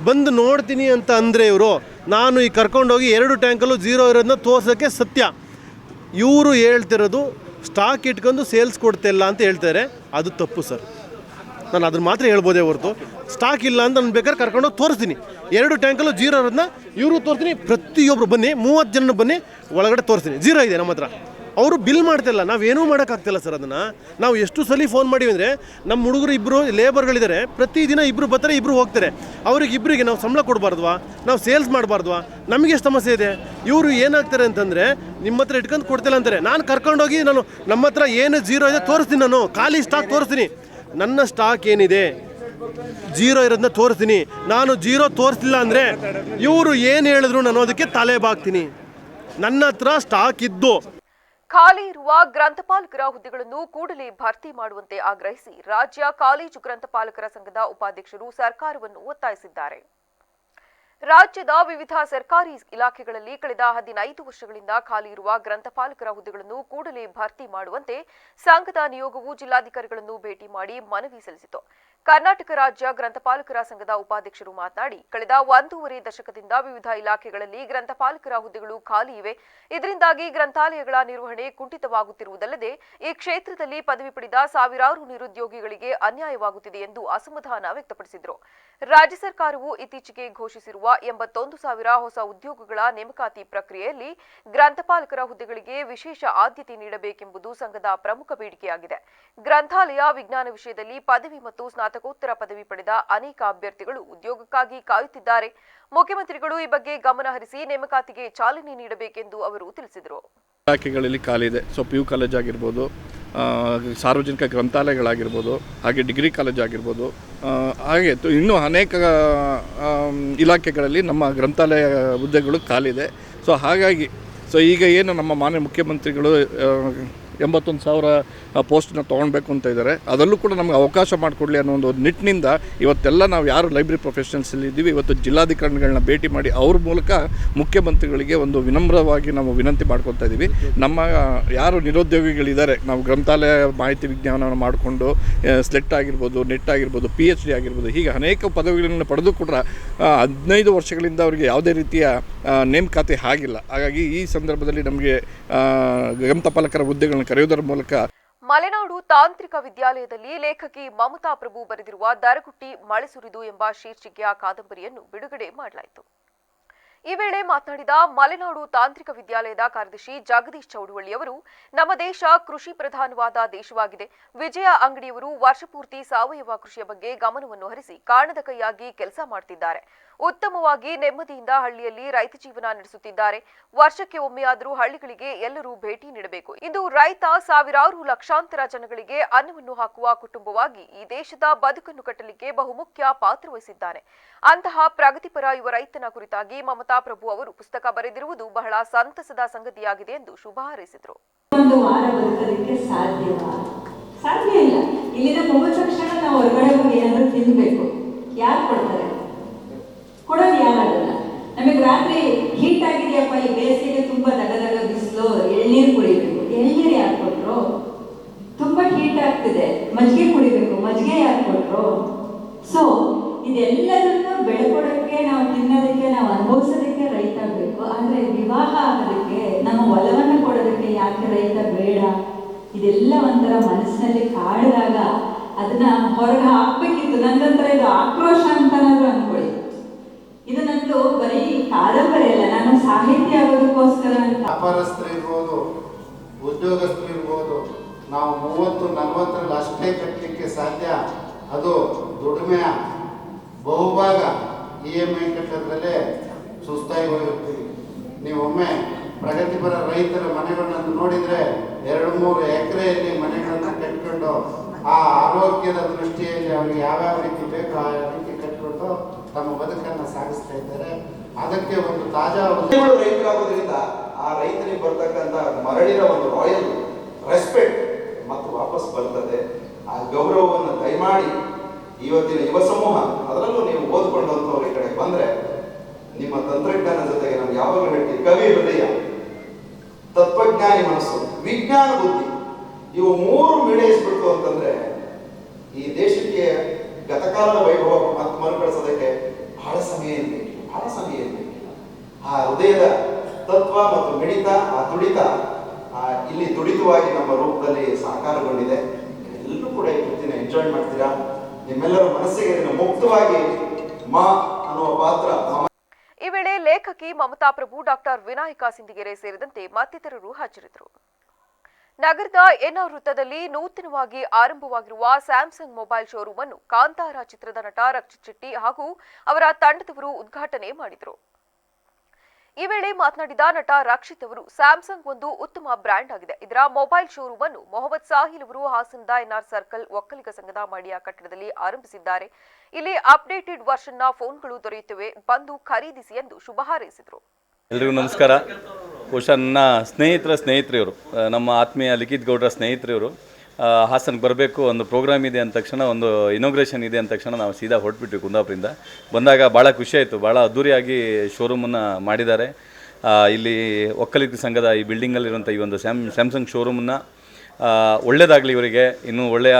D: ಬಂದು ನೋಡ್ತೀನಿ ಅಂತ ಅಂದರೆ ಇವರು, ನಾನು ಈ ಕರ್ಕೊಂಡೋಗಿ 2 ಟ್ಯಾಂಕಲ್ಲೂ 0 ಇರೋದನ್ನ ತೋರ್ಸೋಕ್ಕೆ ಸತ್ಯ. ಇವರು ಹೇಳ್ತಿರೋದು ಸ್ಟಾಕ್ ಇಟ್ಕೊಂಡು ಸೇಲ್ಸ್ ಕೊಡ್ತಿಲ್ಲ ಅಂತ ಹೇಳ್ತಾರೆ. ಅದು ತಪ್ಪು ಸರ್. ನಾನು ಅದನ್ನು ಮಾತ್ರ ಹೇಳ್ಬೋದೇ ಹೊರತು ಸ್ಟಾಕ್ ಇಲ್ಲ ಅಂತ ನಾನು ಬೇಕಾದ್ರೆ ಕರ್ಕೊಂಡೋಗಿ ತೋರಿಸ್ತೀನಿ. 2 ಟ್ಯಾಂಕಲ್ಲೂ 0 ಇರೋದನ್ನ ಇವರು ತೋರಿಸ್ತೀನಿ. ಪ್ರತಿಯೊಬ್ಬರು ಬನ್ನಿ, 30 ಜನ ಬನ್ನಿ, ಒಳಗಡೆ ತೋರಿಸ್ತೀನಿ 0 ಇದೆ ನಮ್ಮ ಹತ್ರ. ಅವರು ಬಿಲ್ ಮಾಡ್ತಿಲ್ಲ, ನಾವೇನೂ ಮಾಡೋಕ್ಕಾಗ್ತಿಲ್ಲ ಸರ್. ಅದನ್ನು ನಾವು ಎಷ್ಟು ಸಲ ಫೋನ್ ಮಾಡಿವಿ ಅಂದರೆ ನಮ್ಮ ಹುಡುಗರು ಇಬ್ಬರು ಲೇಬರ್ಗಳಿದ್ದಾರೆ, ಪ್ರತಿದಿನ ಇಬ್ಬರು ಬರ್ತಾರೆ, ಇಬ್ಬರು ಹೋಗ್ತಾರೆ. ಇಬ್ಬರಿಗೆ ನಾವು ಸಂಬಳ ಕೊಡಬಾರ್ದ್ವಾ, ನಾವು ಸೇಲ್ಸ್ ಮಾಡಬಾರ್ದ್ವಾ, ನಮಗೆ ಎಷ್ಟು ಸಮಸ್ಯೆ ಇದೆ. ಇವರು ಏನಾಗ್ತಾರೆ ಅಂತಂದರೆ ನಿಮ್ಮ ಹತ್ರ ಇಟ್ಕೊಂಡು ಕೊಡ್ತಿಲ್ಲ ಅಂತಾರೆ. ನಾನು ಕರ್ಕೊಂಡೋಗಿ ನಮ್ಮ ಹತ್ರ ಏನು ಜೀರೋ ಇದೆ ತೋರಿಸ್ತೀನಿ, ನಾನು ಖಾಲಿ ಸ್ಟಾಕ್ ತೋರಿಸ್ತೀನಿ. ನನ್ನ ಸ್ಟಾಕ್ ಏನಿದೆ ಜೀರೋ ಇರೋದನ್ನ ತೋರಿಸ್ತೀನಿ. ನಾನು ಜೀರೋ ತೋರಿಸ್ಲಿಲ್ಲ ಅಂದರೆ ಇವರು ಏನು ಹೇಳಿದ್ರು ನಾನು ಅದಕ್ಕೆ ತಲೆ ಬಾಗ್ತೀನಿ. ನನ್ನ ಹತ್ರ ಸ್ಟಾಕ್ ಇದ್ದು
A: ಖಾಲಿ ಇರುವ ಗ್ರಂಥಪಾಲಕರ ಹುದ್ದೆಗಳನ್ನು ಕೂಡಲೇ ಭರ್ತಿ ಮಾಡುವಂತೆ ಆಗ್ರಹಿಸಿ ರಾಜ್ಯ ಕಾಲೇಜು ಗ್ರಂಥಪಾಲಕರ ಸಂಘದ ಉಪಾಧ್ಯಕ್ಷರು ಸರ್ಕಾರವನ್ನು ಒತ್ತಾಯಿಸಿದ್ದಾರೆ. ರಾಜ್ಯದ ವಿವಿಧ ಸರ್ಕಾರಿ ಇಲಾಖೆಗಳಲ್ಲಿ ಕಳೆದ 15 ವರ್ಷಗಳಿಂದ ಖಾಲಿ ಇರುವ ಗ್ರಂಥಪಾಲಕರ ಹುದ್ದೆಗಳನ್ನು ಕೂಡಲೇ ಭರ್ತಿ ಮಾಡುವಂತೆ ಸಂಘದ ನಿಯೋಗವು ಜಿಲ್ಲಾಧಿಕಾರಿಗಳನ್ನು ಭೇಟಿ ಮಾಡಿ ಮನವಿ ಸಲ್ಲಿಸಿತು. ಕರ್ನಾಟಕ ರಾಜ್ಯ ಗ್ರಂಥಪಾಲಕರ ಸಂಘದ ಉಪಾಧ್ಯಕ್ಷರು ಮಾತನಾಡಿ, ಕಳೆದ 1.5 ದಶಕದಿಂದ ವಿವಿಧ ಇಲಾಖೆಗಳಲ್ಲಿ ಗ್ರಂಥಪಾಲಕರ ಹುದ್ದೆಗಳು ಖಾಲಿ ಇವೆ. ಇದರಿಂದಾಗಿ ಗ್ರಂಥಾಲಯಗಳ ನಿರ್ವಹಣೆ ಕುಂಠಿತವಾಗುತ್ತಿರುವುದಲ್ಲದೆ ಈ ಕ್ಷೇತ್ರದಲ್ಲಿ ಪದವಿ ಪಡೆದ ಸಾವಿರಾರು ನಿರುದ್ಯೋಗಿಗಳಿಗೆ ಅನ್ಯಾಯವಾಗುತ್ತಿದೆ ಎಂದು ಅಸಮಾಧಾನ ವ್ಯಕ್ತಪಡಿಸಿದರು. ರಾಜ್ಯ ಸರ್ಕಾರವು ಇತ್ತೀಚೆಗೆ ಘೋಷಿಸಿರುವ 81,000 ಹೊಸ ಉದ್ಯೋಗಗಳ ನೇಮಕಾತಿ ಪ್ರಕ್ರಿಯೆಯಲ್ಲಿ ಗ್ರಂಥಪಾಲಕರ ಹುದ್ದೆಗಳಿಗೆ ವಿಶೇಷ ಆದ್ಯತೆ ನೀಡಬೇಕೆಂಬುದು ಸಂಘದ ಪ್ರಮುಖ ಬೇಡಿಕೆಯಾಗಿದೆ. ಗ್ರಂಥಾಲಯ ವಿಜ್ಞಾನ ವಿಷಯದಲ್ಲಿ ಪದವಿ ಮತ್ತು ಸ್ನಾತಕೋತ್ತರ ಪದವಿ ಪಡೆದ ಅನೇಕ ಅಭ್ಯರ್ಥಿಗಳು ಉದ್ಯೋಗಕ್ಕಾಗಿ ಕಾಯುತ್ತಿದ್ದಾರೆ. ಮುಖ್ಯಮಂತ್ರಿಗಳು ಈ ಬಗ್ಗೆ ಗಮನ ಹರಿಸಿ ನೇಮಕಾತಿಗೆ ಚಾಲನೆ ನೀಡಬೇಕೆಂದು ಅವರು ತಿಳಿಸಿದರು.
E: ಇಲಾಖೆಗಳಲ್ಲಿ ಖಾಲಿ ಇದೆ. PU ಕಾಲೇಜ್ ಆಗಿರ್ಬೋದು, ಸಾರ್ವಜನಿಕ ಗ್ರಂಥಾಲಯಗಳಾಗಿರ್ಬೋದು, ಹಾಗೆ ಡಿಗ್ರಿ ಕಾಲೇಜ್ ಆಗಿರ್ಬೋದು, ಹಾಗೆ ಇನ್ನೂ ಅನೇಕ ಇಲಾಖೆಗಳಲ್ಲಿ ನಮ್ಮ ಗ್ರಂಥಾಲಯ ಹುದ್ದೆಗಳು ಖಾಲಿದೆ. ಹಾಗಾಗಿ ಈಗ ಏನು ನಮ್ಮ ಮಾನ್ಯ ಮುಖ್ಯಮಂತ್ರಿಗಳು 81,000 ಪೋಸ್ಟನ್ನ ತೊಗೊಳ್ಬೇಕು ಅಂತ ಇದ್ದಾರೆ, ಅದರಲ್ಲೂ ಕೂಡ ನಮಗೆ ಅವಕಾಶ ಮಾಡಿಕೊಡ್ಲಿ ಅನ್ನೋ ಒಂದು ನಿಟ್ಟಿನಿಂದ ಇವತ್ತೆಲ್ಲ ನಾವು ಯಾರು ಲೈಬ್ರರಿ ಪ್ರೊಫೆಷನಲ್ಸಲ್ಲಿ ಇದ್ದೀವಿ, ಇವತ್ತು ಜಿಲ್ಲಾಧಿಕಾರಿಗಳನ್ನ ಭೇಟಿ ಮಾಡಿ ಅವ್ರ ಮೂಲಕ ಮುಖ್ಯಮಂತ್ರಿಗಳಿಗೆ ಒಂದು ವಿನಮ್ರವಾಗಿ ನಾವು ವಿನಂತಿ ಮಾಡ್ಕೊತಾ ಇದ್ದೀವಿ. ನಮ್ಮ ಯಾರು ನಿರುದ್ಯೋಗಿಗಳಿದ್ದಾರೆ, ನಾವು ಗ್ರಂಥಾಲಯ ಮಾಹಿತಿ ವಿಜ್ಞಾನವನ್ನು ಮಾಡಿಕೊಂಡು ಸ್ಲೆಟ್ ಆಗಿರ್ಬೋದು, ನೆಟ್ ಆಗಿರ್ಬೋದು, PhD ಆಗಿರ್ಬೋದು, ಹೀಗೆ ಅನೇಕ ಪದವಿಗಳನ್ನು ಪಡೆದು ಕೂಡ 15 ವರ್ಷಗಳಿಂದ ಅವರಿಗೆ ಯಾವುದೇ ರೀತಿಯ ನೇಮಕಾತಿ ಆಗಿಲ್ಲ. ಹಾಗಾಗಿ ಈ ಸಂದರ್ಭದಲ್ಲಿ ನಮಗೆ ಗ್ರಂಥಪಾಲಕರ ಹುದ್ದೆಗಳನ್ನು ಕರೆಯುವುದರ ಮೂಲಕ
A: ಮಲೆನಾಡು ತಾಂತ್ರಿಕ ವಿದ್ಯಾಲಯದಲ್ಲಿ ಲೇಖಕಿ ಮಮತಾ ಪ್ರಭು ಬರೆದಿರುವ ದರಗುಟ್ಟಿ ಮಳೆ ಸುರಿದು ಎಂಬ ಶೀರ್ಷಿಕೆಯ ಕಾದಂಬರಿಯನ್ನು ಬಿಡುಗಡೆ ಮಾಡಲಾಯಿತು. ಈ ವೇಳೆ ಮಾತನಾಡಿದ ಮಲೆನಾಡು ತಾಂತ್ರಿಕ ವಿದ್ಯಾಲಯದ ಕಾರ್ಯದರ್ಶಿ ಜಗದೀಶ್ ಚೌಡವಳ್ಳಿ ಅವರು, ನಮ್ಮ ದೇಶ ಕೃಷಿ ಪ್ರಧಾನವಾದ ದೇಶವಾಗಿದೆ. ವಿಜಯ ಅಂಗಡಿಯವರು ವರ್ಷಪೂರ್ತಿ ಸಾವಯವ ಕೃಷಿಯ ಬಗ್ಗೆ ಗಮನವನ್ನು ಹರಿಸಿ ಕಾಣದ ಕೈಯಾಗಿ ಕೆಲಸ ಮಾಡುತ್ತಿದ್ದಾರೆ. ಉತ್ತಮವಾಗಿ ನೆಮ್ಮದಿಯಿಂದ ಹಳ್ಳಿಯಲ್ಲಿ ರೈತ ಜೀವನ ನಡೆಸುತ್ತಿದ್ದಾರೆ. ವರ್ಷಕ್ಕೆ ಒಮ್ಮೆಯಾದರೂ ಹಳ್ಳಿಗಳಿಗೆ ಎಲ್ಲರೂ ಭೇಟಿ ನೀಡಬೇಕು. ಇಂದು ರೈತ ಸಾವಿರಾರು ಲಕ್ಷಾಂತರ ಜನಗಳಿಗೆ ಅನ್ನವನ್ನು ಹಾಕುವ ಕುಟುಂಬವಾಗಿ ಈ ದೇಶದ ಬದುಕನ್ನು ಕಟ್ಟಲಿಕ್ಕೆ ಬಹುಮುಖ್ಯ ಪಾತ್ರ ವಹಿಸಿದ್ದಾನೆ. ಅಂತಹ ಪ್ರಗತಿಪರ ಯುವ ರೈತನ ಕುರಿತಾಗಿ ಮಮತಾ ಪ್ರಭು ಅವರು ಪುಸ್ತಕ ಬರೆದಿರುವುದು ಬಹಳ ಸಂತಸದ ಸಂಗತಿಯಾಗಿದೆ ಎಂದು ಶುಭ ಹಾರೈಸಿದರು.
F: ಒಂದು ವಾರ ಬದುಕೋದಕ್ಕೆ ಸಾಧ್ಯ ಇಲ್ಲ. ಇಲ್ಲಿಂದ ಮುಗಿದ ತಕ್ಷಣ ನಾವು ಹೊರಗಡೆ ಹೋಗಿ ಏನಾದರೂ ತಿನ್ಬೇಕು, ಯಾರು ಕೊಡ್ತಾರೆ? ಕೊಡೋದು ಯಾರಾಗಲ್ಲ. ನಮಗೆ ರಾತ್ರಿ ಹೀಟ್ ಆಗಿದೆಯಪ್ಪ, ಈ ಬೇಸಿಗೆ ತುಂಬಾ ದಗ ಬಿಸಿಲು, ಎಳ್ನೀರು ಕುಡಿಬೇಕು. ಎಳ್ನೀರು ಯಾರು ಕೊಟ್ರು? ತುಂಬಾ ಹೀಟ್ ಆಗ್ತಿದೆ, ಮಜ್ಜಿಗೆ ಕುಡಿಬೇಕು, ಮಜ್ಜಿಗೆ ಯಾರು ಕೊಟ್ರು? ಸೊ ಇದೆಲ್ಲದನ್ನು ಬೆಳ್ಕೊಡಕ್ಕೆ, ನಾವು ತಿನ್ನೋದಕ್ಕೆ, ನಾವು ಅನುಭವಿಸೋದಕ್ಕೆ ರೈತ ಬೇಕು. ಆದ್ರೆ ವಿವಾಹ ಆಗೋದಕ್ಕೆ, ನಮ್ಮ ಹೊಲವನ್ನು ಕೊಡೋದಕ್ಕೆ ಯಾಕೆ ರೈತ ಬೇಡ? ಇದೆಲ್ಲ ಒಂಥರ ಮನಸ್ಸಿನಲ್ಲಿ ಕಾಡಿದಾಗ ಅದನ್ನ ಹೊರಗೆ ಹಾಕ್ಬೇಕಿತ್ತು. ನಂತರ ಇದು ಆಕ್ರೋಶ ಅಂತನಾದ್ರೂ ಅನ್ಕೊಳ್ಳಿ. ಇದು ನಂದು ಬರೀ ಕಾದಂಬರಿ ಅಲ್ಲ, ನಾನು ಸಾಹಿತ್ಯ ಆಗೋದಕ್ಕೋಸ್ಕರ ಅಂತ.
G: ವ್ಯಾಪಾರಸ್ಥರಿರ್ಬೋದು, ಉದ್ಯೋಗಸ್ಥರಿರ್ಬೋದು, ನಾವು 30-40 ಅಷ್ಟೇ ಕಟ್ಟಲಿಕ್ಕೆ ಸಾಧ್ಯ. ಅದು ದುಡಿಮೆಯ ಬಹುಭಾಗ EMI ಕಟ್ಟೋದ್ರಲ್ಲೇ ಸುಸ್ತಾಗಿ ಹೋಗಿರ್ತೀವಿ. ನೀವೊಮ್ಮೆ ಪ್ರಗತಿಪರ ರೈತರ ಮನೆಗಳನ್ನು ನೋಡಿದರೆ 2-3 ಎಕರೆಯಲ್ಲಿ ಮನೆಗಳನ್ನು ಕಟ್ಕೊಂಡು ಆ ಆರೋಗ್ಯದ ದೃಷ್ಟಿಯಲ್ಲಿ ಅವರಿಗೆ ಯಾವ್ಯಾವ ರೀತಿ ಬೇಕೋ ಆ ರೀತಿ ಕಟ್ಕೊಂಡು ತಮ್ಮ ಬದುಕನ್ನು ಸಾಗಿಸ್ತಾ ಇದ್ದಾರೆ. ಅದಕ್ಕೆ ಒಂದು ತಾಜಾ
H: ರೈತರಾಗೋದ್ರಿಂದ ಆ ರೈತನಿಗೆ ಬರ್ತಕ್ಕಂಥ ಮರಳಿನ ಒಂದು ರಾಯಲ್ ರೆಸ್ಪೆಕ್ಟ್ ಮತ್ತು ವಾಪಸ್ ಬರ್ತದೆ. ಆ ಗೌರವವನ್ನು ದಯಮಾಡಿ ಇವತ್ತಿನ ಯುವ ಸಮೂಹ, ಅದರಲ್ಲೂ ನೀವು ಓದ್ಕೊಂಡಂಥವ್ರ ಈ ಕಡೆ ಬಂದರೆ, ನಿಮ್ಮ ತಂತ್ರಜ್ಞಾನ ಜೊತೆಗೆ ನಾವು ಯಾವಾಗಲೂ ಹೇಳ್ತೀವಿ, ಕವಿ ಹೃದಯ, ತತ್ವಜ್ಞಾನಿ ಮನಸ್ಸು, ವಿಜ್ಞಾನ ಬುದ್ಧಿ, ಇವು 3 ಮೇಳೈಸ್ಬಿಡ್ತು ಅಂತಂದ್ರೆ ಈ ದೇಶಕ್ಕೆ ಗತಕಾಲದ ವೈಭವ ಮತ್ತು ಮರುಕಳಿಸೋದಕ್ಕೆ ಬಹಳ ಸಮಯ ಇರಬೇಕು. ಆ ಹೃದಯದ ತತ್ವ ಮತ್ತು ಮಿಡಿತ, ಆ ತುಡಿತ ಇಲ್ಲಿ ದುಡಿತವಾಗಿ ನಮ್ಮ ರೂಪದಲ್ಲಿ ಸಾಕಾರಗೊಂಡಿದೆ. ಎಲ್ಲರೂ ಕೂಡ ಈ ಕೃತಿನ ಎಂಜಾಯ್ ಮಾಡ್ತೀರಾ. ನಿಮ್ಮೆಲ್ಲರ ಮನಸ್ಸಿಗೆ ಇದನ್ನು ಮುಕ್ತವಾಗಿ ಮಾ ಅನ್ನುವ ಪಾತ್ರ.
A: ಈ ವೇಳೆ ಲೇಖಕಿ ಮಮತಾ ಪ್ರಭು, ಡಾಕ್ಟರ್ ವಿನಾಯಕ ಸಿಂದಿಗೆರೆ ಸೇರಿದಂತೆ ಮತ್ತಿತರರು ಹಾಜರಿದ್ದರು. ನಗರದ ಎನ್ಆರ್ ವೃತ್ತದಲ್ಲಿ ನೂತನವಾಗಿ ಆರಂಭವಾಗಿರುವ ಸ್ಯಾಮ್ಸಂಗ್ ಮೊಬೈಲ್ ಶೋರೂಮ್ ಅನ್ನು ಕಾಂತಾರ ಚಿತ್ರದ ನಟ ರಕ್ಷಿತ್ ಶೆಟ್ಟಿ ಹಾಗೂ ಅವರ ತಂಡದವರು ಉದ್ಘಾಟನೆ ಮಾಡಿದರು. ಈ ವೇಳೆ ಮಾತನಾಡಿದ ನಟ ರಕ್ಷಿತ್ ಅವರು ಸ್ಯಾಮ್ಸಂಗ್ ಒಂದು ಉತ್ತಮ ಬ್ರ್ಯಾಂಡ್ ಆಗಿದೆ. ಇದರ ಮೊಬೈಲ್ ಶೋರೂಮ್ ಅನ್ನು ಮೊಹಮ್ಮದ್ ಸಾಹಿಲ್ ಅವರು ಹಾಸನದ ಎನ್ಆರ್ ಸರ್ಕಲ್ ಒಕ್ಕಲಿಗ ಸಂಘದ ಮಡಿಯ ಕಟ್ಟಡದಲ್ಲಿ ಆರಂಭಿಸಿದ್ದಾರೆ. ಇಲ್ಲಿ ಅಪ್ಡೇಟೆಡ್ ವರ್ಷನ್ನ ಫೋನ್ಗಳು ದೊರೆಯುತ್ತವೆ, ಬಂದು ಖರೀದಿಸಿ ಎಂದು ಶುಭ ಹಾರೈಸಿದರು.
I: ಎಲ್ರಿಗೂ ನಮಸ್ಕಾರ. ಬಹುಶಃ ನನ್ನ ಸ್ನೇಹಿತರು ನಮ್ಮ ಆತ್ಮೀಯ ಲಿಖಿತ್ ಗೌಡ್ರ ಸ್ನೇಹಿತರು ಹಾಸನಕ್ಕೆ ಬರಬೇಕು, ಒಂದು ಪ್ರೋಗ್ರಾಮ್ ಇದೆ ಅಂದ ತಕ್ಷಣ, ಒಂದು ಇನಾಗ್ರೇಷನ್ ಇದೆ ಅಂದ ತಕ್ಷಣ ನಾವು ಸೀದಾ ಹೊರಟ್ಬಿಟ್ವಿ ಕುಂದಾಪುರದಿಂದ. ಬಂದಾಗ ಭಾಳ ಖುಷಿಯಾಯಿತು. ಭಾಳ ಅದ್ದೂರಿಯಾಗಿ ಶೋರೂಮನ್ನು ಮಾಡಿದ್ದಾರೆ. ಇಲ್ಲಿ ಒಕ್ಕಲಿಗ ಸಂಘದ ಈ ಬಿಲ್ಡಿಂಗಲ್ಲಿರುವಂಥ ಈ ಒಂದು ಸ್ಯಾಮ್ಸಂಗ್ ಶೋರೂಮನ್ನು ಒಳ್ಳೆಯದಾಗಲಿ, ಇವರಿಗೆ ಇನ್ನೂ ಒಳ್ಳೆಯ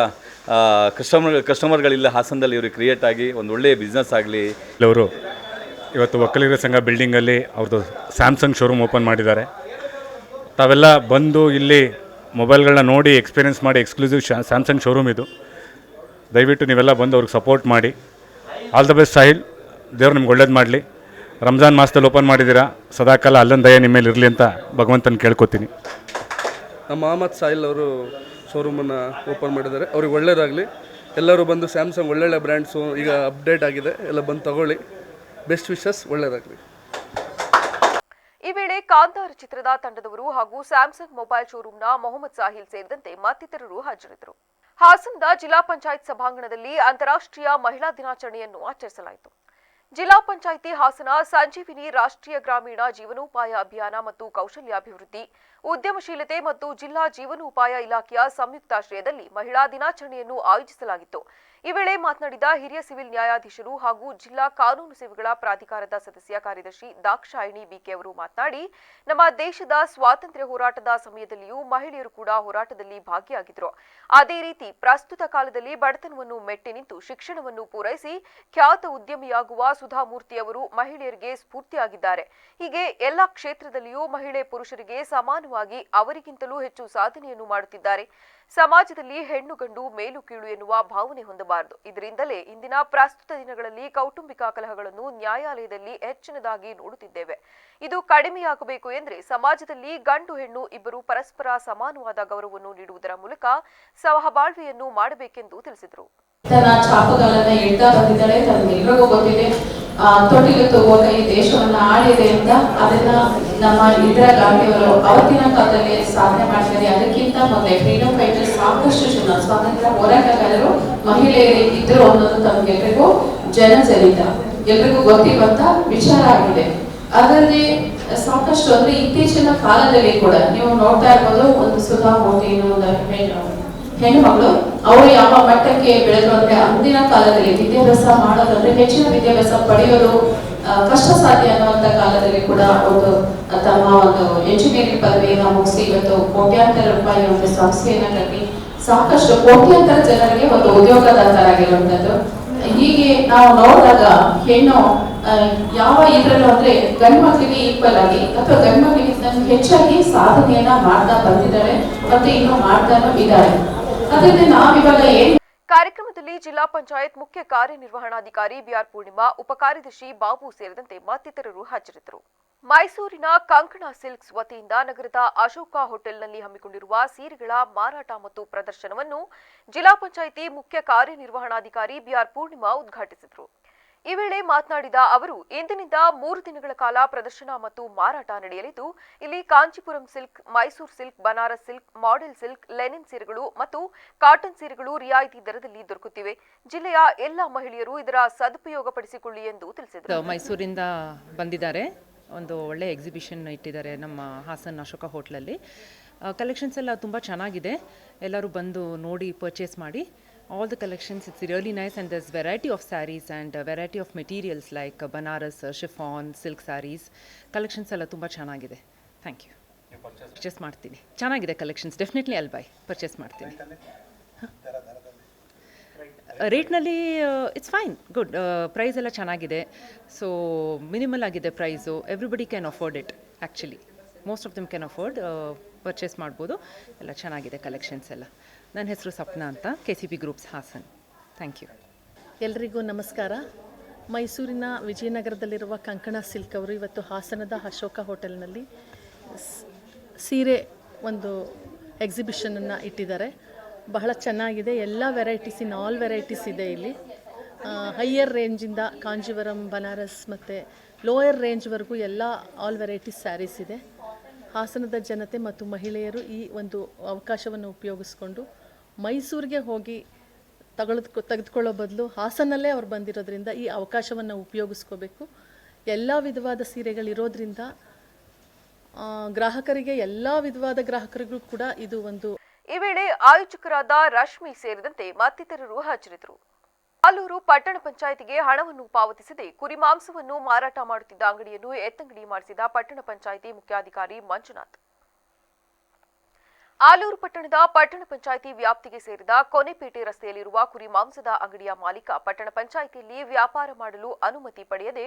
I: ಕಸ್ಟಮರ್ಗಳಿಲ್ಲ ಹಾಸನದಲ್ಲಿ ಇವ್ರಿಗೆ ಕ್ರಿಯೇಟ್ ಆಗಿ ಒಂದು ಒಳ್ಳೆಯ ಬಿಸ್ನೆಸ್ ಆಗಲಿ.
J: ಅವರು ಇವತ್ತು ಒಕ್ಕಲಿಗರ ಸಂಘ ಬಿಲ್ಡಿಂಗಲ್ಲಿ ಅವ್ರದ್ದು ಸ್ಯಾಮ್ಸಂಗ್ ಶೋರೂಮ್ ಓಪನ್ ಮಾಡಿದ್ದಾರೆ. ತಾವೆಲ್ಲ ಬಂದು ಇಲ್ಲಿ ಮೊಬೈಲ್ಗಳನ್ನ ನೋಡಿ ಎಕ್ಸ್ಪೀರಿಯೆನ್ಸ್ ಮಾಡಿ, ಎಕ್ಸ್ಕ್ಲೂಸಿವ್ ಸ್ಯಾಮ್ಸಂಗ್ ಶೋರೂಮ್ ಇದು. ದಯವಿಟ್ಟು ನೀವೆಲ್ಲ ಬಂದು ಅವ್ರಿಗೆ ಸಪೋರ್ಟ್ ಮಾಡಿ. ಆಲ್ ದ ಬೆಸ್ಟ್ ಸಾಹಿಲ್, ದೇವ್ರು ನಿಮ್ಗೆ ಒಳ್ಳೇದು ಮಾಡಲಿ. ರಂಜಾನ್ ಮಾಸದಲ್ಲಿ ಓಪನ್ ಮಾಡಿದ್ದೀರಾ, ಸದಾಕಾಲ ಅಲ್ಲೊಂದು ದಯ ನಿಮ್ಮ ಮೇಲೆ ಇರಲಿ ಅಂತ ಭಗವಂತನ ಕೇಳ್ಕೊತೀನಿ.
K: ನಮ್ಮ ಮೊಹಮ್ಮದ್ ಸಾಹಿಲ್ ಅವರು ಶೋರೂಮನ್ನು ಓಪನ್ ಮಾಡಿದ್ದಾರೆ. ಅವ್ರಿಗೆ ಒಳ್ಳೆಯದಾಗಲಿ. ಎಲ್ಲರೂ ಬಂದು ಸ್ಯಾಮ್ಸಂಗ್ ಒಳ್ಳೊಳ್ಳೆ ಬ್ರ್ಯಾಂಡ್ಸು ಈಗ ಅಪ್ಡೇಟ್ ಆಗಿದೆ, ಎಲ್ಲ ಬಂದು ತಗೊಳ್ಳಿ. ಬೆಸ್ಟ್ ವಿಶಸ್, ಒಳ್ಳೆಯದಾಗಲಿ.
A: ಈ ವೇಳೆ ಕಾಂತಾರ ಚಿತ್ರದ ತಂಡದವರು ಹಾಗೂ ಸ್ಯಾಮ್ಸಂಗ್ ಮೊಬೈಲ್ ಶೋರೂಮ್ನ ಮೊಹಮ್ಮದ್ ಸಾಹಿಲ್ ಸೇರಿದಂತೆ ಮತ್ತಿತರರು ಹಾಜರಿದ್ದರು. ಹಾಸನದ ಜಿಲ್ಲಾ ಪಂಚಾಯತ್ ಸಭಾಂಗಣದಲ್ಲಿ ಅಂತಾರಾಷ್ಟ್ರೀಯ ಮಹಿಳಾ ದಿನಾಚರಣೆಯನ್ನು ಆಚರಿಸಲಾಯಿತು. ಜಿಲ್ಲಾ ಪಂಚಾಯಿತಿ ಹಾಸನ ಸಂಜೀವಿನಿ ರಾಷ್ಟ್ರೀಯ ಗ್ರಾಮೀಣ ಜೀವನೋಪಾಯ ಅಭಿಯಾನ ಮತ್ತು ಕೌಶಲ್ಯಾಭಿವೃದ್ಧಿ, ಉದ್ಯಮಶೀಲತೆ ಮತ್ತು ಜಿಲ್ಲಾ ಜೀವನೋಪಾಯ ಇಲಾಖೆಯ ಸಂಯುಕ್ತಾಶ್ರಯದಲ್ಲಿ ಮಹಿಳಾ ದಿನಾಚರಣೆಯನ್ನು ಆಯೋಜಿಸಲಾಗಿತ್ತು. ಈ ವೇಳೆ ಮಾತನಾಡಿದ ಹಿರಿಯ ಸಿವಿಲ್ ನ್ಯಾಯಾಧೀಶರು ಹಾಗೂ ಜಿಲ್ಲಾ ಕಾನೂನು ಸೇವೆಗಳ ಪ್ರಾಧಿಕಾರದ ಸದಸ್ಯ ಕಾರ್ಯದರ್ಶಿ ದಾಕ್ಷಾಯಿಣಿ ಬಿಕೆ ಅವರು ಮಾತನಾಡಿ, ನಮ್ಮ ದೇಶದ ಸ್ವಾತಂತ್ರ್ಯ ಹೋರಾಟದ ಸಮಯದಲ್ಲಿಯೂ ಮಹಿಳೆಯರು ಕೂಡ ಹೋರಾಟದಲ್ಲಿ ಭಾಗಿಯಾಗಿದ್ದರು. ಅದೇ ರೀತಿ ಪ್ರಸ್ತುತ ಕಾಲದಲ್ಲಿ ಬಡತನವನ್ನು ಮೆಟ್ಟಿ ನಿಂತು ಶಿಕ್ಷಣವನ್ನು ಪೂರೈಸಿ ಖ್ಯಾತ ಉದ್ಯಮಿಯಾಗುವ ಸುಧಾಮೂರ್ತಿ ಅವರು ಮಹಿಳೆಯರಿಗೆ ಸ್ಫೂರ್ತಿಯಾಗಿದ್ದಾರೆ. ಹೀಗೆ ಎಲ್ಲ ಕ್ಷೇತ್ರದಲ್ಲಿಯೂ ಮಹಿಳೆ ಪುರುಷರಿಗೆ ಸಮಾನವಾಗಿ ಅವರಿಗಿಂತಲೂ ಹೆಚ್ಚು ಸಾಧನೆಯನ್ನು ಮಾಡುತ್ತಿದ್ದಾರೆ. ಸಮಾಜದಲ್ಲಿ ಹೆಣ್ಣು ಗಂಡು ಮೇಲು ಕೀಳು ಎನ್ನುವ ಭಾವನೆ ಹೊಂದಬಾರದು. ಇದರಿಂದಲೇ ಇಂದಿನ ಪ್ರಸ್ತುತ ದಿನಗಳಲ್ಲಿ ಕೌಟುಂಬಿಕ ಕಲಹಗಳನ್ನು ನ್ಯಾಯಾಲಯದಲ್ಲಿ ಹೆಚ್ಚಿನದಾಗಿ ನೋಡುತ್ತಿದ್ದೇವೆ. ಇದು ಕಡಿಮೆಯಾಗಬೇಕು ಎಂದರೆ ಸಮಾಜದಲ್ಲಿ ಗಂಡು ಹೆಣ್ಣು ಇಬ್ಬರು ಪರಸ್ಪರ ಸಮಾನವಾದ ಗೌರವವನ್ನು ನೀಡುವುದರ ಮೂಲಕ ಸಹಬಾಳ್ವೆಯನ್ನು ಮಾಡಬೇಕೆಂದು ತಿಳಿಸಿದರು.
L: ತನ್ನ ಛಾಪುಗಳನ್ನ ಇಡ್ತಾ ಬಂದಿದ್ದಾಳೆ. ತನಗೆಲ್ಲರಿಗೂ ಗೊತ್ತಿದೆ, ತೊಟ್ಟಿಲು ತೂಗುವಾಗ ಈ ದೇಶವನ್ನ ಆಳಿದೆ ಅಂತ. ಅದನ್ನ ನಮ್ಮ ಇಂದಿರಾ ಗಾಂಧಿಯವರು ಅವತ್ತಿನ ಕಾಲದಲ್ಲಿ ಸಾಧನೆ ಮಾಡಿದ್ದಾರೆ. ಅದಕ್ಕಿಂತ ಮೊದಲೇ ಫ್ರೀಡಮ್ ಫೈಟರ್ಸ್ ಸಾಕಷ್ಟು ಜನ ಸ್ವಾತಂತ್ರ್ಯ ಹೋರಾಟಗಾರರು ಮಹಿಳೆಯರು ಇದ್ರು ಅನ್ನೋದು ತಮಗೆಲ್ಲರಿಗೂ ಜನಜನಿತ, ಎಲ್ರಿಗೂ ಗೊತ್ತಿರುವಂತ ವಿಚಾರ ಆಗಿದೆ. ಅದರಲ್ಲಿ ಸಾಕಷ್ಟು ಅಂದ್ರೆ ಇತ್ತೀಚಿನ ಕಾಲದಲ್ಲಿ ಕೂಡ ನೀವು ನೋಡ್ತಾ ಇರ್ಬೋದು, ಒಂದು ಸುಧಾಮೂರ್ತಿ ಒಂದು ಹೆಣ್ಣುಮಗಳು ಅವರು ಯಾವ ಮಟ್ಟಕ್ಕೆ ಬೆಳೆದ್ರು ಅಂದ್ರೆ, ಅಂದಿನ ಕಾಲದಲ್ಲಿ ವಿದ್ಯಾಭ್ಯಾಸ ಮಾಡೋದಂದ್ರೆ ಹೆಚ್ಚಿನ ವಿದ್ಯಾಭ್ಯಾಸ ಪಡೆಯೋದು ಕಷ್ಟ ಸಾಧ್ಯ ಅನ್ನುವಂತ ಕಾಲದಲ್ಲಿ ಕೂಡ ಒಂದು ತಮ್ಮ ಒಂದು ಎಂಜಿನಿಯರಿಂಗ್ ಪದವಿಯನ್ನು ಮುಗಿಸಿ ಇವತ್ತು ಕೋಟ್ಯಾಂತರ ರೂಪಾಯಿ ಒಂದು ಸಂಸ್ಥೆಯನ್ನ ಕಟ್ಟಿ ಸಾಕಷ್ಟು ಕೋಟ್ಯಾಂತರ ಜನರಿಗೆ ಒಂದು ಉದ್ಯೋಗದಾತರಾಗಿರುವಂತದ್ದು. ಹೀಗೆ ನಾವು ನೋಡಿದಾಗ ಹೆಣ್ಣು ಯಾವ ಇದ್ರಲ್ಲೂ ಅಂದ್ರೆ ಗಂಡು ಮಕ್ಕಳಿಗೆ ಈಕ್ವಲ್ ಆಗಿ ಅಥವಾ ಗಂಡು ಮಕ್ಕಳಿಗಿಂತ ಹೆಚ್ಚಾಗಿ ಸಾಧನೆಯನ್ನ ಮಾಡ್ತಾ ಬಂದಿದ್ದಾರೆ ಮತ್ತೆ ಇನ್ನು ಮಾಡ್ತಾನೂ ಇದ್ದಾರೆ. ಅದರಿಂದ ನಾವಿವಾಗ
A: ಕಾರ್ಯಕ್ರಮದಲ್ಲಿ ಜಿಲ್ಲಾ ಪಂಚಾಯತ್ ಮುಖ್ಯ ಕಾರ್ಯನಿರ್ವಹಣಾಧಿಕಾರಿ ಬಿಆರ್ ಪೂರ್ಣಿಮಾ, ಉಪಕಾರ್ಯದರ್ಶಿ ಬಾಬು ಸೇರಿದಂತೆ ಮತ್ತಿತರರು ಹಾಜರಿದ್ದರು. ಮೈಸೂರಿನ ಕಂಕಣ ಸಿಲ್ಕ್ಸ್ ವತಿಯಿಂದ ನಗರದ ಅಶೋಕ ಹೋಟೆಲ್ನಲ್ಲಿ ಹಮ್ಮಿಕೊಂಡಿರುವ ಸೀರೆಗಳ ಮಾರಾಟ ಮತ್ತು ಪ್ರದರ್ಶನವನ್ನು ಜಿಲ್ಲಾ ಪಂಚಾಯಿತಿ ಮುಖ್ಯ ಕಾರ್ಯನಿರ್ವಹಣಾಧಿಕಾರಿ ಬಿಆರ್ ಪೂರ್ಣಿಮಾ ಉದ್ಘಾಟಿಸಿದರು. ಈ ವೇಳೆ ಮಾತನಾಡಿದ ಅವರು, ಇಂದಿನಿಂದ 3 ದಿನಗಳ ಕಾಲ ಪ್ರದರ್ಶನ ಮತ್ತು ಮಾರಾಟ ನಡೆಯಲಿದ್ದು, ಇಲ್ಲಿ Kanchipuram silk, Mysuru silk, Banaras silk, model silk, Lenin ಸೀರೆಗಳು ಮತ್ತು ಕಾಟನ್ ಸೀರೆಗಳು ರಿಯಾಯಿತಿ ದರದಲ್ಲಿ ದೊರಕುತ್ತಿವೆ. ಜಿಲ್ಲೆಯ ಎಲ್ಲ ಮಹಿಳೆಯರು ಇದರ ಸದುಪಯೋಗಪಡಿಸಿಕೊಳ್ಳಿ ಎಂದು ತಿಳಿಸಿದರು.
M: ಮೈಸೂರಿಂದ ಬಂದಿದ್ದಾರೆ, ಒಂದು ಒಳ್ಳೆ ಎಕ್ಸಿಬಿಷನ್ ಇಟ್ಟಿದ್ದಾರೆ ನಮ್ಮ ಹಾಸನ್ ಅಶೋಕ ಹೋಟ್ಲಲ್ಲಿ. ಕಲೆಕ್ಷನ್ಸ್ ಎಲ್ಲ ತುಂಬ ಚೆನ್ನಾಗಿದೆ, ಎಲ್ಲರೂ ಬಂದು ನೋಡಿ ಪರ್ಚೇಸ್ ಮಾಡಿ. All the collections, it's really nice, and there's variety of sarees and variety of materials like Banaras, chiffon, silk sarees. Collections ಎಲ್ಲ ತುಂಬ ಚೆನ್ನಾಗಿದೆ. Thank you. ಪರ್ಚೇಸ್ ಮಾಡ್ತೀನಿ, ಚೆನ್ನಾಗಿದೆ collections. Definitely I'll buy, purchase ಮಾಡ್ತೀನಿ. ರೇಟ್ನಲ್ಲಿ ಇಟ್ಸ್ ಫೈನ್, ಗುಡ್. ಪ್ರೈಸ್ ಎಲ್ಲ ಚೆನ್ನಾಗಿದೆ, so minimal ಆಗಿದೆ price. Everybody can afford it. Actually most of them can afford, purchase ಮಾಡ್ಬೋದು. ಎಲ್ಲ ಚೆನ್ನಾಗಿದೆ ಕಲೆಕ್ಷನ್ಸ್ ಎಲ್ಲ. ನನ್ನ ಹೆಸರು ಸಪ್ನಾ ಅಂತ, KCP groups Hassan. Thank you.
N: ಎಲ್ರಿಗೂ ನಮಸ್ಕಾರ. ಮೈಸೂರಿನ ವಿಜಯನಗರದಲ್ಲಿರುವ ಕಂಕಣ ಸಿಲ್ಕ್ ಅವರು ಇವತ್ತು ಹಾಸನದ ಅಶೋಕ ಹೋಟೆಲ್ನಲ್ಲಿ ಸೀರೆ ಒಂದು ಎಕ್ಸಿಬಿಷನನ್ನು ಇಟ್ಟಿದ್ದಾರೆ. ಬಹಳ ಚೆನ್ನಾಗಿದೆ. ಎಲ್ಲ ವೆರೈಟೀಸ್ ಇನ್ ಆಲ್ ವೆರೈಟೀಸ್ ಇದೆ ಇಲ್ಲಿ. ಹೈಯರ್ ರೇಂಜಿಂದ ಕಾಂಜೀವರಂ, ಬನಾರಸ್ ಮತ್ತು ಲೋಯರ್ ರೇಂಜ್ವರೆಗೂ ಎಲ್ಲ ಆಲ್ ವೆರೈಟೀಸ್ ಸ್ಯಾರೀಸ್ ಇದೆ. ಹಾಸನದ ಜನತೆ ಮತ್ತು ಮಹಿಳೆಯರು ಈ ಒಂದು ಅವಕಾಶವನ್ನು ಉಪಯೋಗಿಸ್ಕೊಂಡು ಮೈಸೂರಿಗೆ ಹೋಗಿ ತೆಗೆದುಕೊಳ್ಳೋ ಬದಲು ಹಾಸನಲ್ಲೇ ಅವ್ರು ಬಂದಿರೋದ್ರಿಂದ ಈ ಅವಕಾಶವನ್ನು ಉಪಯೋಗಿಸ್ಕೋಬೇಕು. ಎಲ್ಲ ವಿಧವಾದ ಸೀರೆಗಳಿರೋದ್ರಿಂದ ಗ್ರಾಹಕರಿಗೆ ಎಲ್ಲ ವಿಧವಾದ ಗ್ರಾಹಕರಿಗೂ ಕೂಡ ಇದು ಒಂದು.
A: ಈ ವೇಳೆ ಆಯೋಜಕರಾದ ರಶ್ಮಿ ಸೇರಿದಂತೆ ಮತ್ತಿತರರು ಹಾಜರಿದ್ದರು. ಆಲೂರು ಪಟ್ಟಣ ಪಂಚಾಯಿತಿಗೆ ಹಣವನ್ನು ಪಾವತಿಸದೆ ಕುರಿ ಮಾಂಸವನ್ನು ಮಾರಾಟ ಮಾಡುತ್ತಿದ್ದ ಅಂಗಡಿಯನ್ನು ಎತ್ತಂಗಡಿ ಮಾಡಿಸಿದ ಪಟ್ಟಣ ಪಂಚಾಯಿತಿ ಮುಖ್ಯಾಧಿಕಾರಿ ಮಂಜುನಾಥ್. ಆಲೂರು ಪಟ್ಟಣದ ಪಟ್ಟಣ ಪಂಚಾಯಿತಿ ವ್ಯಾಪ್ತಿಗೆ ಸೇರಿದ ಕೊನೆಪೇಟೆ ರಸ್ತೆಯಲ್ಲಿರುವ ಕುರಿ ಮಾಂಸದ ಅಂಗಡಿಯ ಮಾಲೀಕ ಪಟ್ಟಣ ಪಂಚಾಯಿತಿಯಲ್ಲಿ ವ್ಯಾಪಾರ ಮಾಡಲು ಅನುಮತಿ ಪಡೆಯದೆ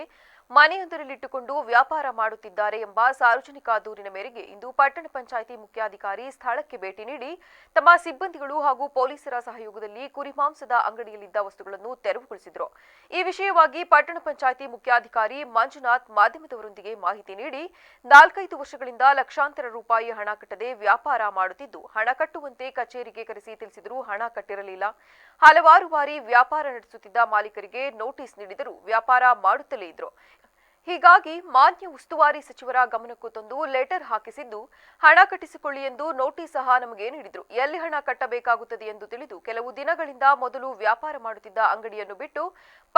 A: ಮನೆಯೊಂದರಲ್ಲಿಟ್ಟುಕೊಂಡು ವ್ಯಾಪಾರ ಮಾಡುತ್ತಿದ್ದಾರೆ ಎಂಬ ಸಾರ್ವಜನಿಕ ದೂರಿನ ಮೇರೆಗೆ ಇಂದು ಪಟ್ಟಣ ಪಂಚಾಯಿತಿ ಮುಖ್ಯಾಧಿಕಾರಿ ಸ್ಥಳಕ್ಕೆ ಭೇಟಿ ನೀಡಿ ತಮ್ಮ ಸಿಬ್ಬಂದಿಗಳು ಹಾಗೂ ಪೊಲೀಸರ ಸಹಯೋಗದಲ್ಲಿ ಕುರಿ ಮಾಂಸದ ಅಂಗಡಿಯಲ್ಲಿದ್ದ ವಸ್ತುಗಳನ್ನು ತೆರವುಗೊಳಿಸಿದರು. ಈ ವಿಷಯವಾಗಿ ಪಟ್ಟಣ ಪಂಚಾಯಿತಿ ಮುಖ್ಯಾಧಿಕಾರಿ ಮಂಜುನಾಥ್ ಮಾಧ್ಯಮದವರೊಂದಿಗೆ ಮಾಹಿತಿ ನೀಡಿ 4-5 ವರ್ಷಗಳಿಂದ ಲಕ್ಷಾಂತರ ರೂಪಾಯಿ ಹಣ ಕಟ್ಟದೆ ವ್ಯಾಪಾರ ಮಾಡುತ್ತಿದ್ದು ಹಣ ಕಟ್ಟುವಂತೆ ಕಚೇರಿಗೆ ಕರೆಸಿ ತಿಳಿಸಿದರೂ ಹಣ ಕಟ್ಟಿರಲಿಲ್ಲ. ಹಲವಾರು ಬಾರಿ ವ್ಯಾಪಾರ ನಡೆಸುತ್ತಿದ್ದ ಮಾಲೀಕರಿಗೆ ನೋಟಿಸ್ ನೀಡಿದರೂ ವ್ಯಾಪಾರ ಮಾಡುತ್ತಲೇ ಇದ್ರು. ಹೀಗಾಗಿ ಮಾನ್ಯ ಉಸ್ತುವಾರಿ ಸಚಿವರ ಗಮನಕ್ಕೂ ತಂದು ಲೆಟರ್ ಹಾಕಿಸಿದ್ದು ಹಣ ಕಟ್ಟಿಸಿಕೊಳ್ಳಿ ಎಂದು ನೋಟಿಸ್ ಸಹ ನಮಗೆ ನೀಡಿದ್ರು. ಎಲ್ಲಿ ಹಣ ಕಟ್ಟಬೇಕಾಗುತ್ತದೆ ಎಂದು ತಿಳಿದು ಕೆಲವು ದಿನಗಳಿಂದ ಮೊದಲು ವ್ಯಾಪಾರ ಮಾಡುತ್ತಿದ್ದ ಅಂಗಡಿಯನ್ನು ಬಿಟ್ಟು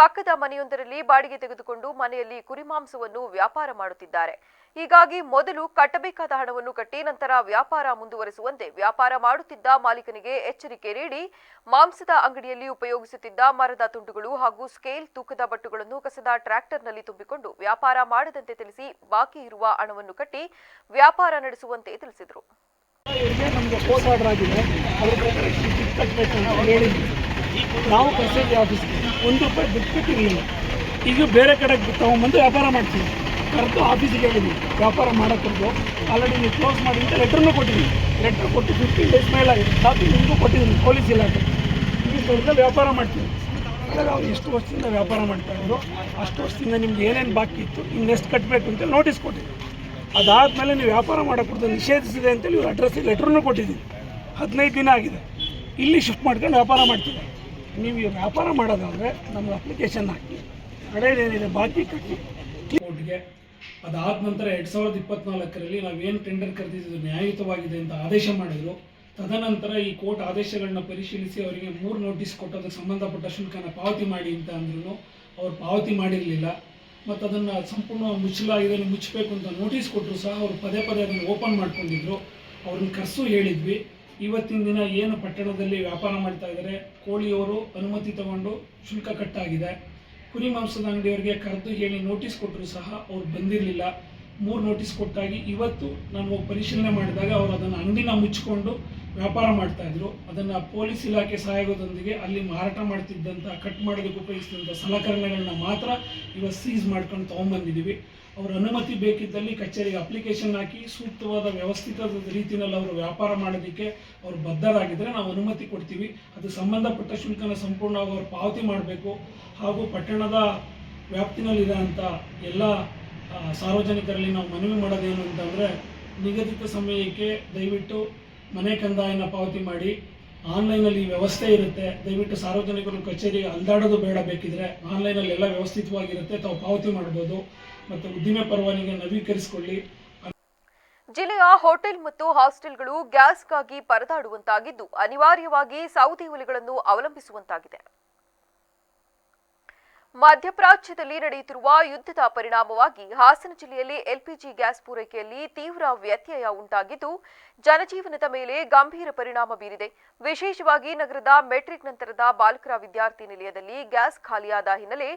A: ಪಕ್ಕದ ಮನೆಯೊಂದರಲ್ಲಿ ಬಾಡಿಗೆ ತೆಗೆದುಕೊಂಡು ಮನೆಯಲ್ಲಿ ಕುರಿ ಮಾಂಸವನ್ನು ವ್ಯಾಪಾರ ಮಾಡುತ್ತಿದ್ದಾರೆ. ಹೀಗಾಗಿ ಮೊದಲು ಕಟ್ಟಬೇಕಾದ ಹಣವನ್ನು ಕಟ್ಟಿ ನಂತರ ವ್ಯಾಪಾರ ಮುಂದುವರೆಸುವಂತೆ ವ್ಯಾಪಾರ ಮಾಡುತ್ತಿದ್ದ ಮಾಲೀಕನಿಗೆ ಎಚ್ಚರಿಕೆ ನೀಡಿ ಮಾಂಸದ ಅಂಗಡಿಯಲ್ಲಿ ಉಪಯೋಗಿಸುತ್ತಿದ್ದ ಮರದ ತುಂಡುಗಳು ಹಾಗೂ ಸ್ಕೇಲ್ ತೂಕದ ಬಟ್ಟುಗಳನ್ನು ಕಸದ ಟ್ರ್ಯಾಕ್ಟರ್ನಲ್ಲಿ ತುಂಬಿಕೊಂಡು ವ್ಯಾಪಾರ ಮಾಡದಂತೆ ತಿಳಿಸಿ ಬಾಕಿ ಇರುವ ಹಣವನ್ನು ಕಟ್ಟಿ ವ್ಯಾಪಾರ ನಡೆಸುವಂತೆ ತಿಳಿಸಿದರು.
O: ನಾವು ಕಚೇರಿ ಆಫೀಸ್ಗೆ ₹1 ಬಿಟ್ಬಿಟ್ಟಿರಲಿಲ್ಲ. ಈಗ ಬೇರೆ ಕಡೆ ತಗೊಂಡ್ಬಂದು ವ್ಯಾಪಾರ ಮಾಡ್ತೀವಿ. ಕರೆದು ಆಫೀಸಿಗೆ ಹೇಳಿದ್ವಿ ವ್ಯಾಪಾರ ಮಾಡೋಕ್ಕೂ ಆಲ್ರೆಡಿ ನೀವು ಕ್ಲೋಸ್ ಮಾಡಿ ಅಂತ ಲೆಟ್ರನ್ನೂ ಕೊಟ್ಟಿದ್ದೀವಿ. ಲೆಟ್ರ್ ಕೊಟ್ಟು 15 ಡೇಸ್ ಮೇಲೆ ಆಗಿದೆ. ಕಾಪಿ ನಿಮಗೂ ಕೊಟ್ಟಿದ್ದೀನಿ ಪೊಲೀಸ್ ಇಲಾಖೆ. ಇಂಗ್ಲೀಷ್ ವರ್ಷದಲ್ಲಿ ವ್ಯಾಪಾರ ಮಾಡ್ತೀವಿ. ಅದಾಗ ಅವ್ರು ಎಷ್ಟು ವರ್ಷದಿಂದ ವ್ಯಾಪಾರ ಮಾಡ್ತಾಯಿದ್ರು ಅಷ್ಟು ವರ್ಷದಿಂದ ನಿಮ್ಗೆ ಏನೇನು ಬಾಕಿ ಇತ್ತು ಇನ್ನೆಷ್ಟು ಕಟ್ಟಬೇಕು ಅಂತ ನೋಟಿಸ್ ಕೊಟ್ಟಿದ್ವಿ. ಅದಾದಮೇಲೆ ನೀವು ವ್ಯಾಪಾರ ಮಾಡೋಕ್ಕೂ ನಿಷೇಧಿಸಿದೆ ಅಂತೇಳಿ ಇವ್ರು ಅಡ್ರೆಸ್ಸಿಗೆ ಲೆಟ್ರನ್ನೂ ಕೊಟ್ಟಿದ್ದೀವಿ. 15 ದಿನ ಆಗಿದೆ. ಇಲ್ಲಿ ಶಿಫ್ಟ್ ಮಾಡ್ಕೊಂಡು ವ್ಯಾಪಾರ ಮಾಡ್ತೀವಿ. ನೀವು ವ್ಯಾಪಾರ ಮಾಡೋದಾದರೆ ನಮ್ಗೆ ಅಪ್ಲಿಕೇಶನ್ ಹಾಕಿ ಹಳೇದೇನಿದೆ ಬಾಕಿ ಕಟ್ಟಿ ಕೋರ್ಟ್ಗೆ. ಅದಾದ ನಂತರ 2024ರಲ್ಲಿ ನಾವೇನು ಟೆಂಡರ್ ಕರೆದಿದ್ದು ನ್ಯಾಯಯುತವಾಗಿದೆ ಅಂತ ಆದೇಶ ಮಾಡಿದರು. ತದನಂತರ ಈ ಕೋರ್ಟ್ ಆದೇಶಗಳನ್ನ ಪರಿಶೀಲಿಸಿ ಅವರಿಗೆ 3 ನೋಟಿಸ್ ಕೊಟ್ಟು ಅದಕ್ಕೆ ಸಂಬಂಧಪಟ್ಟ ಶುಲ್ಕನ ಪಾವತಿ ಮಾಡಿ ಅಂತ ಅಂದ್ರೂ ಅವ್ರು ಪಾವತಿ ಮಾಡಿರಲಿಲ್ಲ. ಮತ್ತು ಅದನ್ನು ಸಂಪೂರ್ಣ ಇದನ್ನು ಮುಚ್ಚಬೇಕು ಅಂತ ನೋಟಿಸ್ ಕೊಟ್ಟರು ಸಹ ಅವರು ಪದೇ ಅದನ್ನು ಓಪನ್ ಮಾಡ್ಕೊಂಡಿದ್ರು. ಅವ್ರನ್ನ ಕರೆಸು ಹೇಳಿದ್ವಿ. ಇವತ್ತಿನ ದಿನ ಏನು ಪಟ್ಟಣದಲ್ಲಿ ವ್ಯಾಪಾರ ಮಾಡ್ತಾ ಇದ್ದಾರೆ ಕೋಳಿಯವರು ಅನುಮತಿ ತಗೊಂಡು ಶುಲ್ಕ ಕಟ್ಟಾಗಿದೆ. ಕುರಿ ಮಾಂಸದ ಅಂಗಡಿಯವರಿಗೆ ಕರೆದು ಹೇಳಿ ನೋಟಿಸ್ ಕೊಟ್ಟರು ಸಹ ಅವ್ರು ಬಂದಿರಲಿಲ್ಲ. 3 ನೋಟಿಸ್ ಕೊಟ್ಟಾಗಿ ಇವತ್ತು ನಾನು ಹೋಗಿ ಪರಿಶೀಲನೆ ಮಾಡಿದಾಗ ಅವರು ಅದನ್ನು ಅಂಗಡಿನ ಮುಚ್ಚಿಕೊಂಡು ವ್ಯಾಪಾರ ಮಾಡ್ತಾಯಿದ್ರು. ಅದನ್ನು ಪೊಲೀಸ್ ಇಲಾಖೆ ಸಹಯೋಗದೊಂದಿಗೆ ಅಲ್ಲಿ ಮಾರಾಟ ಮಾಡ್ತಿದ್ದಂಥ ಕಟ್ ಮಾಡೋದಕ್ಕೆ ಉಪಯೋಗಿಸಿದಂಥ ಸಲಕರಣೆಗಳನ್ನ ಮಾತ್ರ ಇವತ್ತು ಸೀಸ್ ಮಾಡ್ಕೊಂಡು ತೊಗೊಂಬಂದಿದ್ದೀವಿ. ಅವ್ರ ಅನುಮತಿ ಬೇಕಿದ್ದಲ್ಲಿ ಕಚೇರಿಗೆ ಅಪ್ಲಿಕೇಶನ್ ಹಾಕಿ ಸೂಕ್ತವಾದ ವ್ಯವಸ್ಥಿತ ರೀತಿಯಲ್ಲಿ ಅವರು ವ್ಯಾಪಾರ ಮಾಡೋದಕ್ಕೆ ಅವರು ಬದ್ಧರಾಗಿದ್ದರೆ ನಾವು ಅನುಮತಿ ಕೊಡ್ತೀವಿ. ಅದು ಸಂಬಂಧಪಟ್ಟ ಶುಲ್ಕನ ಸಂಪೂರ್ಣವಾಗಿ ಅವರು ಪಾವತಿ ಮಾಡಬೇಕು. ಹಾಗೂ ಪಟ್ಟಣದ ವ್ಯಾಪ್ತಿನಲ್ಲಿರೋಂಥ ಎಲ್ಲ ಸಾರ್ವಜನಿಕರಲ್ಲಿ ನಾವು ಮನವಿ ಮಾಡೋದೇನು ಅಂತಂದರೆ ನಿಗದಿತ ಸಮಯಕ್ಕೆ ದಯವಿಟ್ಟು ಮನೆ ಕಂದಾಯನ ಪಾವತಿ ಮಾಡಿ. ಆನ್ಲೈನಲ್ಲಿ ವ್ಯವಸ್ಥೆ ಇರುತ್ತೆ. ದಯವಿಟ್ಟು ಸಾರ್ವಜನಿಕರು ಕಚೇರಿಗೆ ಅಲ್ದಾಡೋದು ಬೇಡ. ಬೇಕಿದ್ರೆ ಆನ್ಲೈನಲ್ಲಿ ಎಲ್ಲ ವ್ಯವಸ್ಥಿತವಾಗಿರುತ್ತೆ, ತಾವು ಪಾವತಿ ಮಾಡ್ಬೋದು. ಮತ್ತು ಉದ್ದಿಮೆ ಪರವಾನಿಗೆ ನವೀಕರಿಸಿಕೊಳ್ಳಿ.
A: ಜಿಲ್ಲೆಯ ಹೋಟೆಲ್ ಮತ್ತು ಹಾಸ್ಟೆಲ್ಗಳು ಗ್ಯಾಸ್ಗಾಗಿ ಪರದಾಡುವಂತಾಗಿದ್ದು ಅನಿವಾರ್ಯವಾಗಿ ಸೌದೆ ಒಲೆಗಳನ್ನು ಅವಲಂಬಿಸುವಂತಾಗಿದೆ. ಮಧ್ಯಪ್ರಾಚ್ಯದಲ್ಲಿ ನಡೆಯುತ್ತಿರುವ ಯುದ್ಧದ ಪರಿಣಾಮವಾಗಿ ಹಾಸನ ಜಿಲ್ಲೆಯಲ್ಲಿ ಎಲ್ಪಿಜಿ ಗ್ಯಾಸ್ ಪೂರೈಕೆಯಲ್ಲಿ ತೀವ್ರ ವ್ಯತ್ಯಯ ಉಂಟಾಗಿದ್ದು ಜನಜೀವನದ ಮೇಲೆ ಗಂಭೀರ ಪರಿಣಾಮ ಬೀರಿದೆ. ವಿಶೇಷವಾಗಿ ನಗರದ ಮೆಟ್ರಿಕ್ ನಂತರದ ಬಾಲಕರ ವಿದ್ಯಾರ್ಥಿ ನಿಲಯದಲ್ಲಿ ಗ್ಯಾಸ್ ಖಾಲಿಯಾದ ಹಿನ್ನೆಲೆ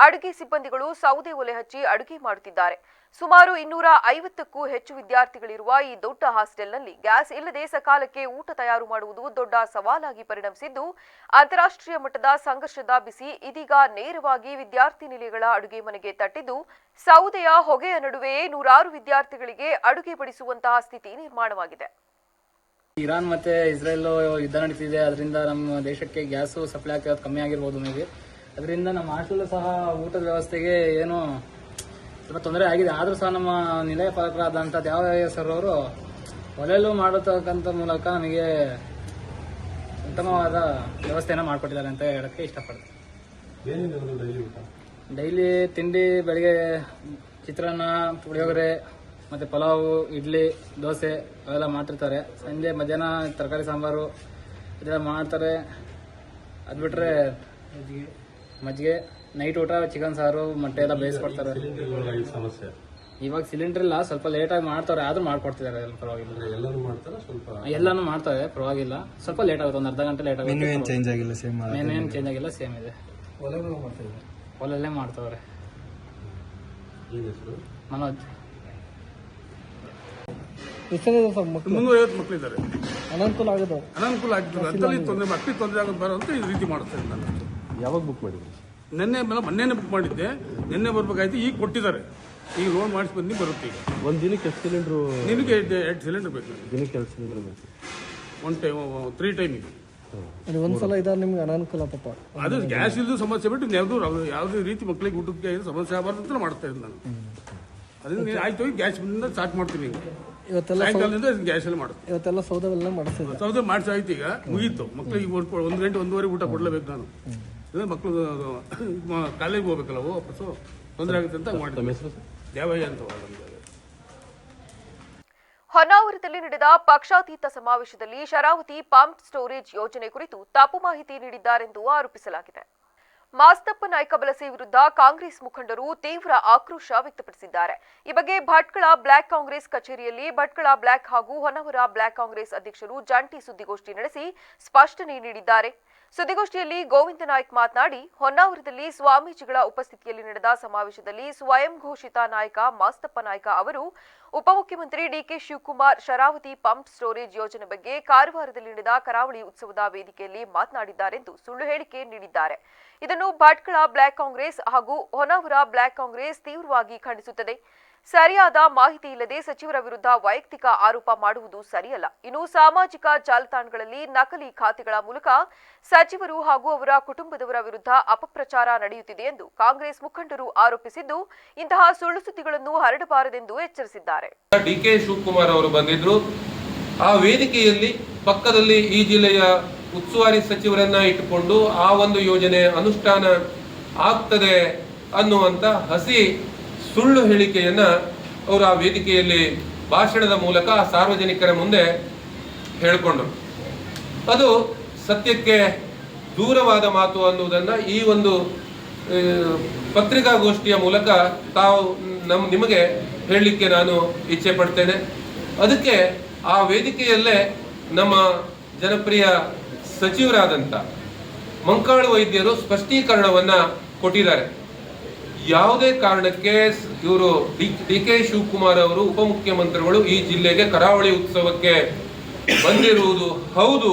A: ಅಡುಗೆ ಸಿಬ್ಬಂದಿಗಳು ಸೌದೆ ಒಲೆ ಹಚ್ಚಿ ಅಡುಗೆ ಮಾಡುತ್ತಿದ್ದಾರೆ. ಸುಮಾರು 250ಕ್ಕೂ ಹೆಚ್ಚು ವಿದ್ಯಾರ್ಥಿಗಳಿರುವ ಈ ದೊಡ್ಡ ಹಾಸ್ಟೆಲ್ನಲ್ಲಿ ಗ್ಯಾಸ್ ಇಲ್ಲದೆ ಸಕಾಲಕ್ಕೆ ಊಟ ತಯಾರು ಮಾಡುವುದು ದೊಡ್ಡ ಸವಾಲಾಗಿ ಪರಿಣಮಿಸಿದ್ದು ಅಂತಾರಾಷ್ಟ್ರೀಯ ಮಟ್ಟದ ಸಂಘರ್ಷದ ಬಿಸಿ ಇದೀಗ ನೇರವಾಗಿ ವಿದ್ಯಾರ್ಥಿ ನಿಲಯಗಳ ಅಡುಗೆ ಮನೆಗೆ ತಟ್ಟಿದ್ದು ಸೌದೆಯ ಹೊಗೆಯ ನಡುವೆಯೇ ನೂರಾರು ವಿದ್ಯಾರ್ಥಿಗಳಿಗೆ ಅಡುಗೆ ಬಡಿಸುವಂತಹ ಸ್ಥಿತಿ ನಿರ್ಮಾಣವಾಗಿದೆ.
P: ಇರಾನ್ ಮತ್ತೆ ಇಸ್ರೇಲ್ ಯುದ್ಧ ನಡೀತಿದೆ. ಅದರಿಂದ ನಮ್ಮ ದೇಶಕ್ಕೆ ಗ್ಯಾಸ್ ಸಪ್ಲೈ ಆಗ್ತಿರೋದು ಕಮ್ಮಿ ಆಗಿರ್ಬೋದು ಮೇ ಬಿ. ಅದರಿಂದ ನಮ್ಮ ಹಾಸ್ಟೆಲ್ ಸಹ ಊಟದ ವ್ಯವಸ್ಥೆಗೆ ಏನು ಸ್ವಲ್ಪ ತೊಂದರೆ ಆಗಿದೆ. ಆದರೂ ಸಹ ನಮ್ಮ ನಿಲಯ ಪಾಲಕರಾದಂಥ ದ್ಯಾವಯ್ಯ ಸರ್ ಅವರು ಒಲೆಯಲ್ಲೂ ಮಾಡತಕ್ಕಂಥ ಮೂಲಕ ನಮಗೆ ಉತ್ತಮವಾದ ವ್ಯವಸ್ಥೆಯನ್ನು ಮಾಡಿಕೊಟ್ಟಿದ್ದಾರೆ ಅಂತ ಹೇಳೋಕ್ಕೆ ಇಷ್ಟಪಡ್ತೀನಿ. ಡೈಲಿ ತಿಂಡಿ ಬೆಳಿಗ್ಗೆ ಚಿತ್ರಾನ್ನ, ಪುಳಿಯೋಗರೆ ಮತ್ತು ಪಲಾವು, ಇಡ್ಲಿ, ದೋಸೆ ಅವೆಲ್ಲ ಮಾಡ್ತಿರ್ತಾರೆ. ಸಂಜೆ ಮಧ್ಯಾಹ್ನ ತರಕಾರಿ ಸಾಂಬಾರು ಇದೆಲ್ಲ ಮಾಡ್ತಾರೆ. ಅದು ಬಿಟ್ಟರೆ ಮಜ್ಜಿಗೆ, ನೈಟ್ ಊಟ ಚಿಕನ್ ಸಾರು, ಮೊಟ್ಟೆ ಎಲ್ಲ ಬೇಯಿಸ್ಕೊಡ್ತಾರೆ. ಇವಾಗ ಸಿಲಿಂಡರ್ ಇಲ್ಲ, ಸ್ವಲ್ಪ ಲೇಟಾಗಿ ಮಾಡ್ತಾರೆ, ಆದ್ರೂ ಮಾಡ್ಕೊಡ್ತಿದ್ದಾರೆ. ಪರವಾಗಿಲ್ಲ, ಎಲ್ಲಾನು ಮಾಡ್ತಾರೆ, ಪರವಾಗಿಲ್ಲ. ಸ್ವಲ್ಪ ಲೇಟ್ ಆಗುತ್ತೆ, ಒಂದು ಅರ್ಧ ಗಂಟೆ ಲೇಟ್ ಆಗುತ್ತೆ. ಮೆನು ಏನು ಚೇಂಜ್ ಆಗಿಲ್ಲ, ಸೇಮ್ ಇದೆ. ಒಲೆಲ್ಲೇ ಮಾಡ್ತವ್ರೆ. ಮನೋಜ್.
O: 350 ಮಕ್ಕಳಿದ್ದಾರೆ. ಅನಾನುಕೂಲ ಆಗಿದ್ದು ಅಂತಲ್ಲಿ ತೊಂದರೆ, ಮಕ್ಕಳಿಗೆ ತೊಂದರೆ ಆಗೋದು ಬರೋ ಅಂತ ಈ ರೀತಿ ಮಾಡ್ತಾರೆ. ನಾನು
D: ಯಾವಾಗ ಬುಕ್ ಮಾಡಿದ್ರಿ?
O: ಮೊನ್ನೆನೇ ಬುಕ್ ಮಾಡಿದ್ದೆ. ನಿನ್ನೆ ಬರ್ಬೇಕಾಯ್ತು, ಈಗ ಕೊಟ್ಟಿದ್ದಾರೆ. ಈಗ ಲೋನ್ ಮಾಡಿಸಿ ಬಂದು ಬರುತ್ತೆ. ಈಗ
D: ಒಂದು ದಿನಕ್ಕೆ ಎಷ್ಟು ಸಿಲಿಂಡ್ರು?
O: ನಿನಗೆ 2 ಸಿಲಿಂಡರ್ ಬೇಕು.
D: ದಿನಕ್ಕೆ 2 ಸಿಲಿಂಡರ್ ಬೇಕು.
O: 1 ಟೈಮ್ 3 ಟೈಮಿಗೆ.
N: ಒಂದ್ಸಲ ಇದಾರೆ ನಿಮ್ಗೆ ಅನಾನುಕೂಲ ಪಾಪ.
O: ಅದು ಗ್ಯಾಸ್ ಇಲ್ಲದ ಸಮಸ್ಯೆ ಬಿಟ್ಟು ಯಾವುದೇ ರೀತಿ ಮಕ್ಕಳಿಗೆ ಊಟಕ್ಕೆ ಸಮಸ್ಯೆ ಆಗಬಾರ್ದು ಅಂತ ಮಾಡ್ತಾ ಇದ್ದೀನಿ ನಾನು. ಅದರಿಂದ ಆಯ್ತು, ಗ್ಯಾಸ್ ಬಂದಿಂದ ಸ್ಟಾರ್ಟ್ ಮಾಡ್ತೀನಿ. ಸಾಯಂಕಾಲದಿಂದ ಗ್ಯಾಸ್ ಎಲ್ಲ ಮಾಡುತ್ತೆ.
N: ಇವತ್ತೆಲ್ಲ ಸೌದೆಲ್ಲ ಮಾಡಿಸ್ತೀವಿ.
O: ಸೌದೆ ಮಾಡಿಸಿ ಆಯ್ತು, ಈಗ ಮುಗೀತು. ಮಕ್ಕಳಿಗೆ 1 ಗಂಟೆ 1:15 ಊಟ ಕೊಡಲೇಬೇಕು ನಾನು. ಮಕ್ಕಳು ಕಾಲೇಜಿಗೆ ಹೋಗ್ಬೇಕಲ್ಲ, ವಾಪಸ್ಸು ತೊಂದರೆ ಆಗುತ್ತೆ ಅಂತ ಮಾಡ್ತೀನಿ. ದೇವಯ್ಯ ಅಂತ.
A: ಹೊನ್ನಾವರದಲ್ಲಿ ನಡೆದ ಪಕ್ಷಾತೀತ ಸಮಾವೇಶದಲ್ಲಿ ಶರಾವತಿ ಪಂಪ್ ಸ್ಟೋರೇಜ್ ಯೋಜನೆ ಕುರಿತು ತಪ್ಪು ಮಾಹಿತಿ ನೀಡಿದ್ದಾರೆಂದು ಆರೋಪಿಸಲಾಗಿದೆ. ಮಾಸ್ತಪ್ಪ ನಾಯ್ಕ ಬಲಸೆ ವಿರುದ್ಧ ಕಾಂಗ್ರೆಸ್ ಮುಖಂಡರು ತೀವ್ರ ಆಕ್ರೋಶ ವ್ಯಕ್ತಪಡಿಸಿದ್ದಾರೆ. ಈ ಬಗ್ಗೆ ಭಟ್ಕಳ ಬ್ಲಾಕ್ ಕಾಂಗ್ರೆಸ್ ಕಚೇರಿಯಲ್ಲಿ ಭಟ್ಕಳ ಬ್ಲಾಕ್ ಹಾಗೂ ಹೊನ್ನಾವರ ಬ್ಲಾಕ್ ಕಾಂಗ್ರೆಸ್ ಅಧ್ಯಕ್ಷರು ಜಂಟಿ ಸುದ್ದಿಗೋಷ್ಠಿ ನಡೆಸಿ ಸ್ಪಷ್ಟನೆ ನೀಡಿದ್ದಾರೆ. ಸುದ್ದಿಗೋಷ್ಠಿಯಲ್ಲಿ ಗೋವಿಂದ ನಾಯ್ಕ್ ಮಾತನಾಡಿ, ಹೊನ್ನಾವರದಲ್ಲಿ ಸ್ವಾಮೀಜಿಗಳ ಉಪಸ್ಥಿತಿಯಲ್ಲಿ ನಡೆದ ಸಮಾವೇಶದಲ್ಲಿ ಸ್ವಯಂ ಘೋಷಿತ ನಾಯಕ ಮಾಸ್ತಪ್ಪ ನಾಯ್ಕ ಅವರು ಉಪಮುಖ್ಯಮಂತ್ರಿ ಡಿಕೆ ಶಿವಕುಮಾರ್ ಶರಾವತಿ ಪಂಪ್ ಸ್ಟೋರೇಜ್ ಯೋಜನೆ ಬಗ್ಗೆ ಕಾರವಾರದಲ್ಲಿ ನಡೆದ ಕರಾವಳಿ ಉತ್ಸವದ ವೇದಿಕೆಯಲ್ಲಿ ಮಾತನಾಡಿದ್ದಾರೆಂದು ಸುಳ್ಳು ಹೇಳಿಕೆ ನೀಡಿದ್ದಾರೆ. ಇದನ್ನು ಭಟ್ಕಳ ಬ್ಲಾಕ್ ಕಾಂಗ್ರೆಸ್ ಹಾಗೂ ಹೊನ್ನಾವರ ಬ್ಲಾಕ್ ಕಾಂಗ್ರೆಸ್ ತೀವ್ರವಾಗಿ ಖಂಡಿಸುತ್ತದೆ. ಸರಿಯಾದ ಮಾಹಿತಿ ಇಲ್ಲದೆ ಸಚಿವರ ವಿರುದ್ಧ ವೈಯಕ್ತಿಕ ಆರೋಪ ಮಾಡುವುದು ಸರಿಯಲ್ಲ. ಇನ್ನು ಸಾಮಾಜಿಕ ಜಾಲತಾಣಗಳಲ್ಲಿ ನಕಲಿ ಖಾತೆಗಳ ಮೂಲಕ ಸಚಿವರು ಹಾಗೂ ಅವರ ಕುಟುಂಬದವರ ವಿರುದ್ಧ ಅಪಪ್ರಚಾರ ನಡೆಯುತ್ತಿದೆ ಎಂದು ಕಾಂಗ್ರೆಸ್ ಮುಖಂಡರು ಆರೋಪಿಸಿದ್ದು, ಇಂತಹ ಸುಳ್ಳು ಸುದ್ದಿಗಳನ್ನು ಹರಡಬಾರದೆಂದು ಎಚ್ಚರಿಸಿದ್ದಾರೆ.
Q: ಡಿಕೆ ಶಿವಕುಮಾರ್ ಅವರು ಬಂದಿದ್ರು. ಆ ವೇದಿಕೆಯಲ್ಲಿ ಪಕ್ಕದಲ್ಲಿ ಈ ಜಿಲ್ಲೆಯ ಉಸ್ತುವಾರಿ ಸಚಿವರನ್ನ ಇಟ್ಟುಕೊಂಡು ಆ ಒಂದು ಯೋಜನೆ ಅನುಷ್ಠಾನ ಆಗ್ತದೆ ಅನ್ನುವಂತ ಹಸಿ ಸುಳ್ಳು ಹೇಳಿಕೆಯನ್ನ ಅವರು ಆ ವೇದಿಕೆಯಲ್ಲಿ ಭಾಷಣದ ಮೂಲಕ ಸಾರ್ವಜನಿಕರ ಮುಂದೆ ಹೇಳಿಕೊಂಡರು. ಅದು ಸತ್ಯಕ್ಕೆ ದೂರವಾದ ಮಾತು ಅನ್ನುವುದನ್ನ ಈ ಒಂದು ಪತ್ರಿಕಾಗೋಷ್ಠಿಯ ಮೂಲಕ ನಿಮಗೆ ಹೇಳಲಿಕ್ಕೆ ನಾನು ಇಚ್ಛೆ ಪಡ್ತೇನೆ. ಅದಕ್ಕೆ ಆ ವೇದಿಕೆಯಲ್ಲೇ ನಮ್ಮ ಜನಪ್ರಿಯ ಸಚಿವರಾದಂಥ ಮಂಕಾಳು ವೈದ್ಯರು ಸ್ಪಷ್ಟೀಕರಣವನ್ನ ಕೊಟ್ಟಿದ್ದಾರೆ. ಯಾವುದೇ ಕಾರಣಕ್ಕೆ ಇವರು ಡಿಕೆ ಶಿವಕುಮಾರ್ ಅವರು ಉಪಮುಖ್ಯಮಂತ್ರಿಗಳು ಈ ಜಿಲ್ಲೆಗೆ ಕರಾವಳಿ ಉತ್ಸವಕ್ಕೆ ಬಂದಿರುವುದು ಹೌದು.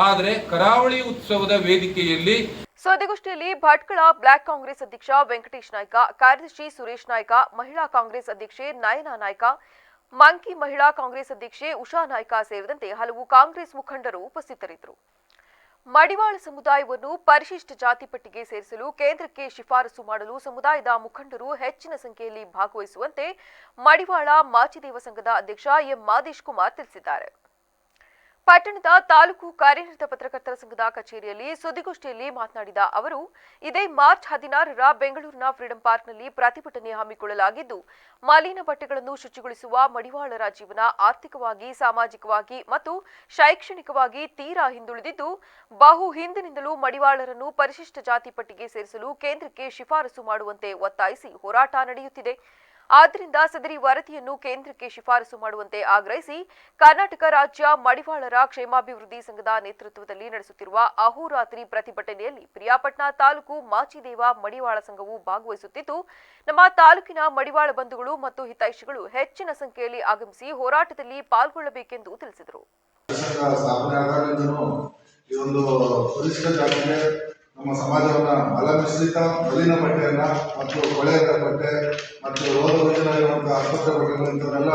Q: ಆದರೆ ಕರಾವಳಿ ಉತ್ಸವದ ವೇದಿಕೆಯಲ್ಲಿ
A: ಸುದ್ದಿಗೋಷ್ಠಿಯಲ್ಲಿ ಭಟ್ಕಳ ಬ್ಲಾಕ್ ಕಾಂಗ್ರೆಸ್ ಅಧ್ಯಕ್ಷ ವೆಂಕಟೇಶ್ ನಾಯ್ಕ, ಕಾರ್ಯದರ್ಶಿ ಸುರೇಶ್ ನಾಯ್ಕ, ಮಹಿಳಾ ಕಾಂಗ್ರೆಸ್ ಅಧ್ಯಕ್ಷೆ ನಯನಾ ನಾಯ್ಕ, ಮಂಕಿ ಮಹಿಳಾ ಕಾಂಗ್ರೆಸ್ ಅಧ್ಯಕ್ಷೆ ಉಷಾ ನಾಯ್ಕ ಸೇರಿದಂತೆ ಹಲವು ಕಾಂಗ್ರೆಸ್ ಮುಖಂಡರು ಉಪಸ್ಥಿತರಿದ್ದರು. ಮಡಿವಾಳ ಸಮುದಾಯವನ್ನು ಪರಿಶಿಷ್ಟ ಜಾತಿ ಪಟ್ಟಿಗೆ ಸೇರಿಸಲು ಕೇಂದ್ರಕ್ಕೆ ಶಿಫಾರಸು ಮಾಡಲು ಸಮುದಾಯದ ಮುಖಂಡರು ಹೆಚ್ಚಿನ ಸಂಖ್ಯೆಯಲ್ಲಿ ಭಾಗವಹಿಸುವಂತೆ ಮಡಿವಾಳ ಮಾಚಿದೇವ ಸಂಘದ ಅಧ್ಯಕ್ಷ ಎಂ ಮಾದೇಶ್ ಕುಮಾರ್ ತಿಳಿಸಿದ್ದಾರೆ. ಪಟ್ಟಣದ ತಾಲೂಕು ಕಾರ್ಯನಿರತ ಪತ್ರಕರ್ತರ ಸಂಘದ ಕಚೇರಿಯಲ್ಲಿ ಸುದ್ದಿಗೋಷ್ಠಿಯಲ್ಲಿ ಮಾತನಾಡಿದ ಅವರು, ಇದೇ ಮಾರ್ಚ್ 16ರ ಬೆಂಗಳೂರಿನ ಫ್ರೀಡಂ ಪಾರ್ಕ್ನಲ್ಲಿ ಪ್ರತಿಭಟನೆ ಹಮ್ಮಿಕೊಳ್ಳಲಾಗಿದ್ದು, ಮಲಿನ ಬಟ್ಟೆಗಳನ್ನು ಶುಚಿಗೊಳಿಸುವ ಮಡಿವಾಳರ ಜೀವನ ಆರ್ಥಿಕವಾಗಿ, ಸಾಮಾಜಿಕವಾಗಿ ಮತ್ತು ಶೈಕ್ಷಣಿಕವಾಗಿ ತೀರಾ ಹಿಂದುಳಿದಿದ್ದು, ಬಹು ಹಿಂದಿನಿಂದಲೂ ಮಡಿವಾಳರನ್ನು ಪರಿಶಿಷ್ಟ ಜಾತಿ ಪಟ್ಟಿಗೆ ಸೇರಿಸಲು ಕೇಂದ್ರಕ್ಕೆ ಶಿಫಾರಸು ಮಾಡುವಂತೆ ಒತ್ತಾಯಿಸಿ ಹೋರಾಟ ನಡೆಯುತ್ತಿದೆ. ಆದ್ದರಿಂದ ಸದರಿ ವರದಿಯನ್ನು ಕೇಂದ್ರಕ್ಕೆ ಶಿಫಾರಸು ಮಾಡುವಂತೆ ಆಗ್ರಹಿಸಿ ಕರ್ನಾಟಕ ರಾಜ್ಯ ಮಡಿವಾಳರ ಕ್ಷೇಮಾಭಿವೃದ್ಧಿ ಸಂಘದ ನೇತೃತ್ವದಲ್ಲಿ ನಡೆಸುತ್ತಿರುವ ಅಹೋರಾತ್ರಿ ಪ್ರತಿಭಟನೆಯಲ್ಲಿ ಪ್ರಿಯಾಪಟ್ನ ತಾಲೂಕು ಮಾಚಿದೇವ ಮಡಿವಾಳ ಸಂಘವು ಭಾಗವಹಿಸುತ್ತಿದ್ದು, ನಮ್ಮ ತಾಲೂಕಿನ ಮಡಿವಾಳ ಬಂಧುಗಳು ಮತ್ತು ಹಿತೈಷಿಗಳು ಹೆಚ್ಚಿನ ಸಂಖ್ಯೆಯಲ್ಲಿ ಆಗಮಿಸಿ ಹೋರಾಟದಲ್ಲಿ ಪಾಲ್ಗೊಳ್ಳಬೇಕೆಂದು ತಿಳಿಸಿದರು.
R: ನಮ್ಮ ಸಮಾಜವನ್ನ ಮಲಮಿಶ್ರಿತ ಮಲಿನ ಬಟ್ಟೆಯನ್ನ ಮತ್ತು ಕೊಳೆಯದ ಬಟ್ಟೆ ಮತ್ತು ರೋಗ ರುಜಿನವಿರುವಂತಹ ಆಸ್ಪತ್ರೆ ಬಟ್ಟೆಗಳನ್ನೆಲ್ಲ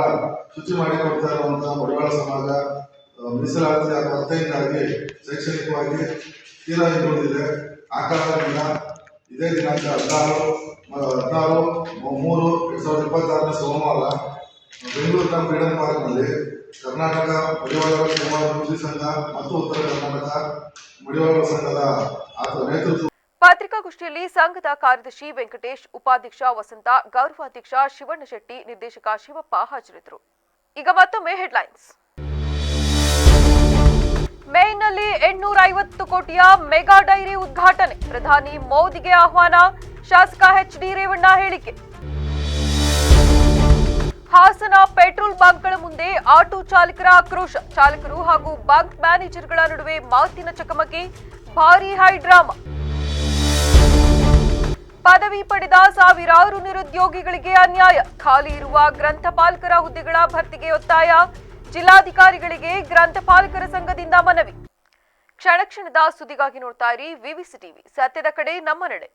R: ಶುಚಿ ಮಾಡಿಕೊಡ್ತಾ ಇರುವಂತಹ ಮಡಿವಾಳ ಸಮಾಜ ಮೀಸಲಾತಿ ಕೊರತೆಯಿಂದಾಗಿ ಶೈಕ್ಷಣಿಕವಾಗಿ ತೀರಾ ಹಿಂದುಳಿದಿದೆ. ಆ ಕಾರಣದಿಂದ ಇದೇ ದಿನಾಂಕ 16/3/2026 ಸೋಮವಾರ ಬೆಂಗಳೂರಿನ ಫ್ರೀಡಂ ಪಾರ್ಕ್ನಲ್ಲಿ ಕರ್ನಾಟಕ ಮಡಿವಾಳರ ಕ್ಷೇಮ ಅಭಿವೃದ್ಧಿ ಸಂಘ ಮತ್ತು ಉತ್ತರ ಕರ್ನಾಟಕ ಮಡಿವಾಳರ ಸಂಘದ ನೇತೃತ್ವ.
A: ಪತ್ರಿಕಾಗೋಷ್ಠಿಯಲ್ಲಿ ಸಂಘದ ಕಾರ್ಯದರ್ಶಿ ವೆಂಕಟೇಶ್, ಉಪಾಧ್ಯಕ್ಷ ವಸಂತ, ಗೌರವಾಧ್ಯಕ್ಷ ಶಿವಣ್ಣ ಶೆಟ್ಟಿ, ನಿರ್ದೇಶಕ ಶಿವಪ್ಪ ಹಾಜರಿದ್ದರು. ಈಗ ಮತ್ತೊಮ್ಮೆ ಹೆಡ್ಲೈನ್ಸ್. ಮೇನಲ್ಲಿ 850 ಕೋಟಿಯ ಮೆಗಾ ಡೈರಿ ಉದ್ಘಾಟನೆ, ಪ್ರಧಾನಿ ಮೋದಿಗೆ ಆಹ್ವಾನ, ಶಾಸಕ ಎಚ್.ಡಿ. ರೇವಣ್ಣ ಹೇಳಿಕೆ. ಹಾಸನ ಪೆಟ್ರೋಲ್ ಬಂಕ್ಗಳ ಮುಂದೆ ಆಟೋ ಚಾಲಕರ ಆಕ್ರೋಶ, ಚಾಲಕರು ಹಾಗೂ ಬಂಕ್ ಮ್ಯಾನೇಜರ್ಗಳ ನಡುವೆ ಮಾತಿನ ಚಕಮಕಿ, ಭಾರೀ ಹೈಡ್ರಾಮಾ. ಪದವಿ ಪಡೆದ ಸಾವಿರಾರು ನಿರುದ್ಯೋಗಿಗಳಿಗೆ ಅನ್ಯಾಯ, ಖಾಲಿ ಇರುವ ಗ್ರಂಥಪಾಲಕರ ಹುದ್ದೆಗಳ ಭರ್ತಿಗೆ ಒತ್ತಾಯ, ಜಿಲ್ಲಾಧಿಕಾರಿಗಳಿಗೆ ಗ್ರಂಥಪಾಲಕರ ಸಂಘದಿಂದ ಮನವಿ. ಕ್ಷಣ ಕ್ಷಣದ ಸುದ್ದಿಗಾಗಿ ನೋಡ್ತಾ ಇರಿ ವಿವಿಸಿ ಟಿವಿ, ಸತ್ಯದ ಕಡೆ ನಮ್ಮ ನಡೆ.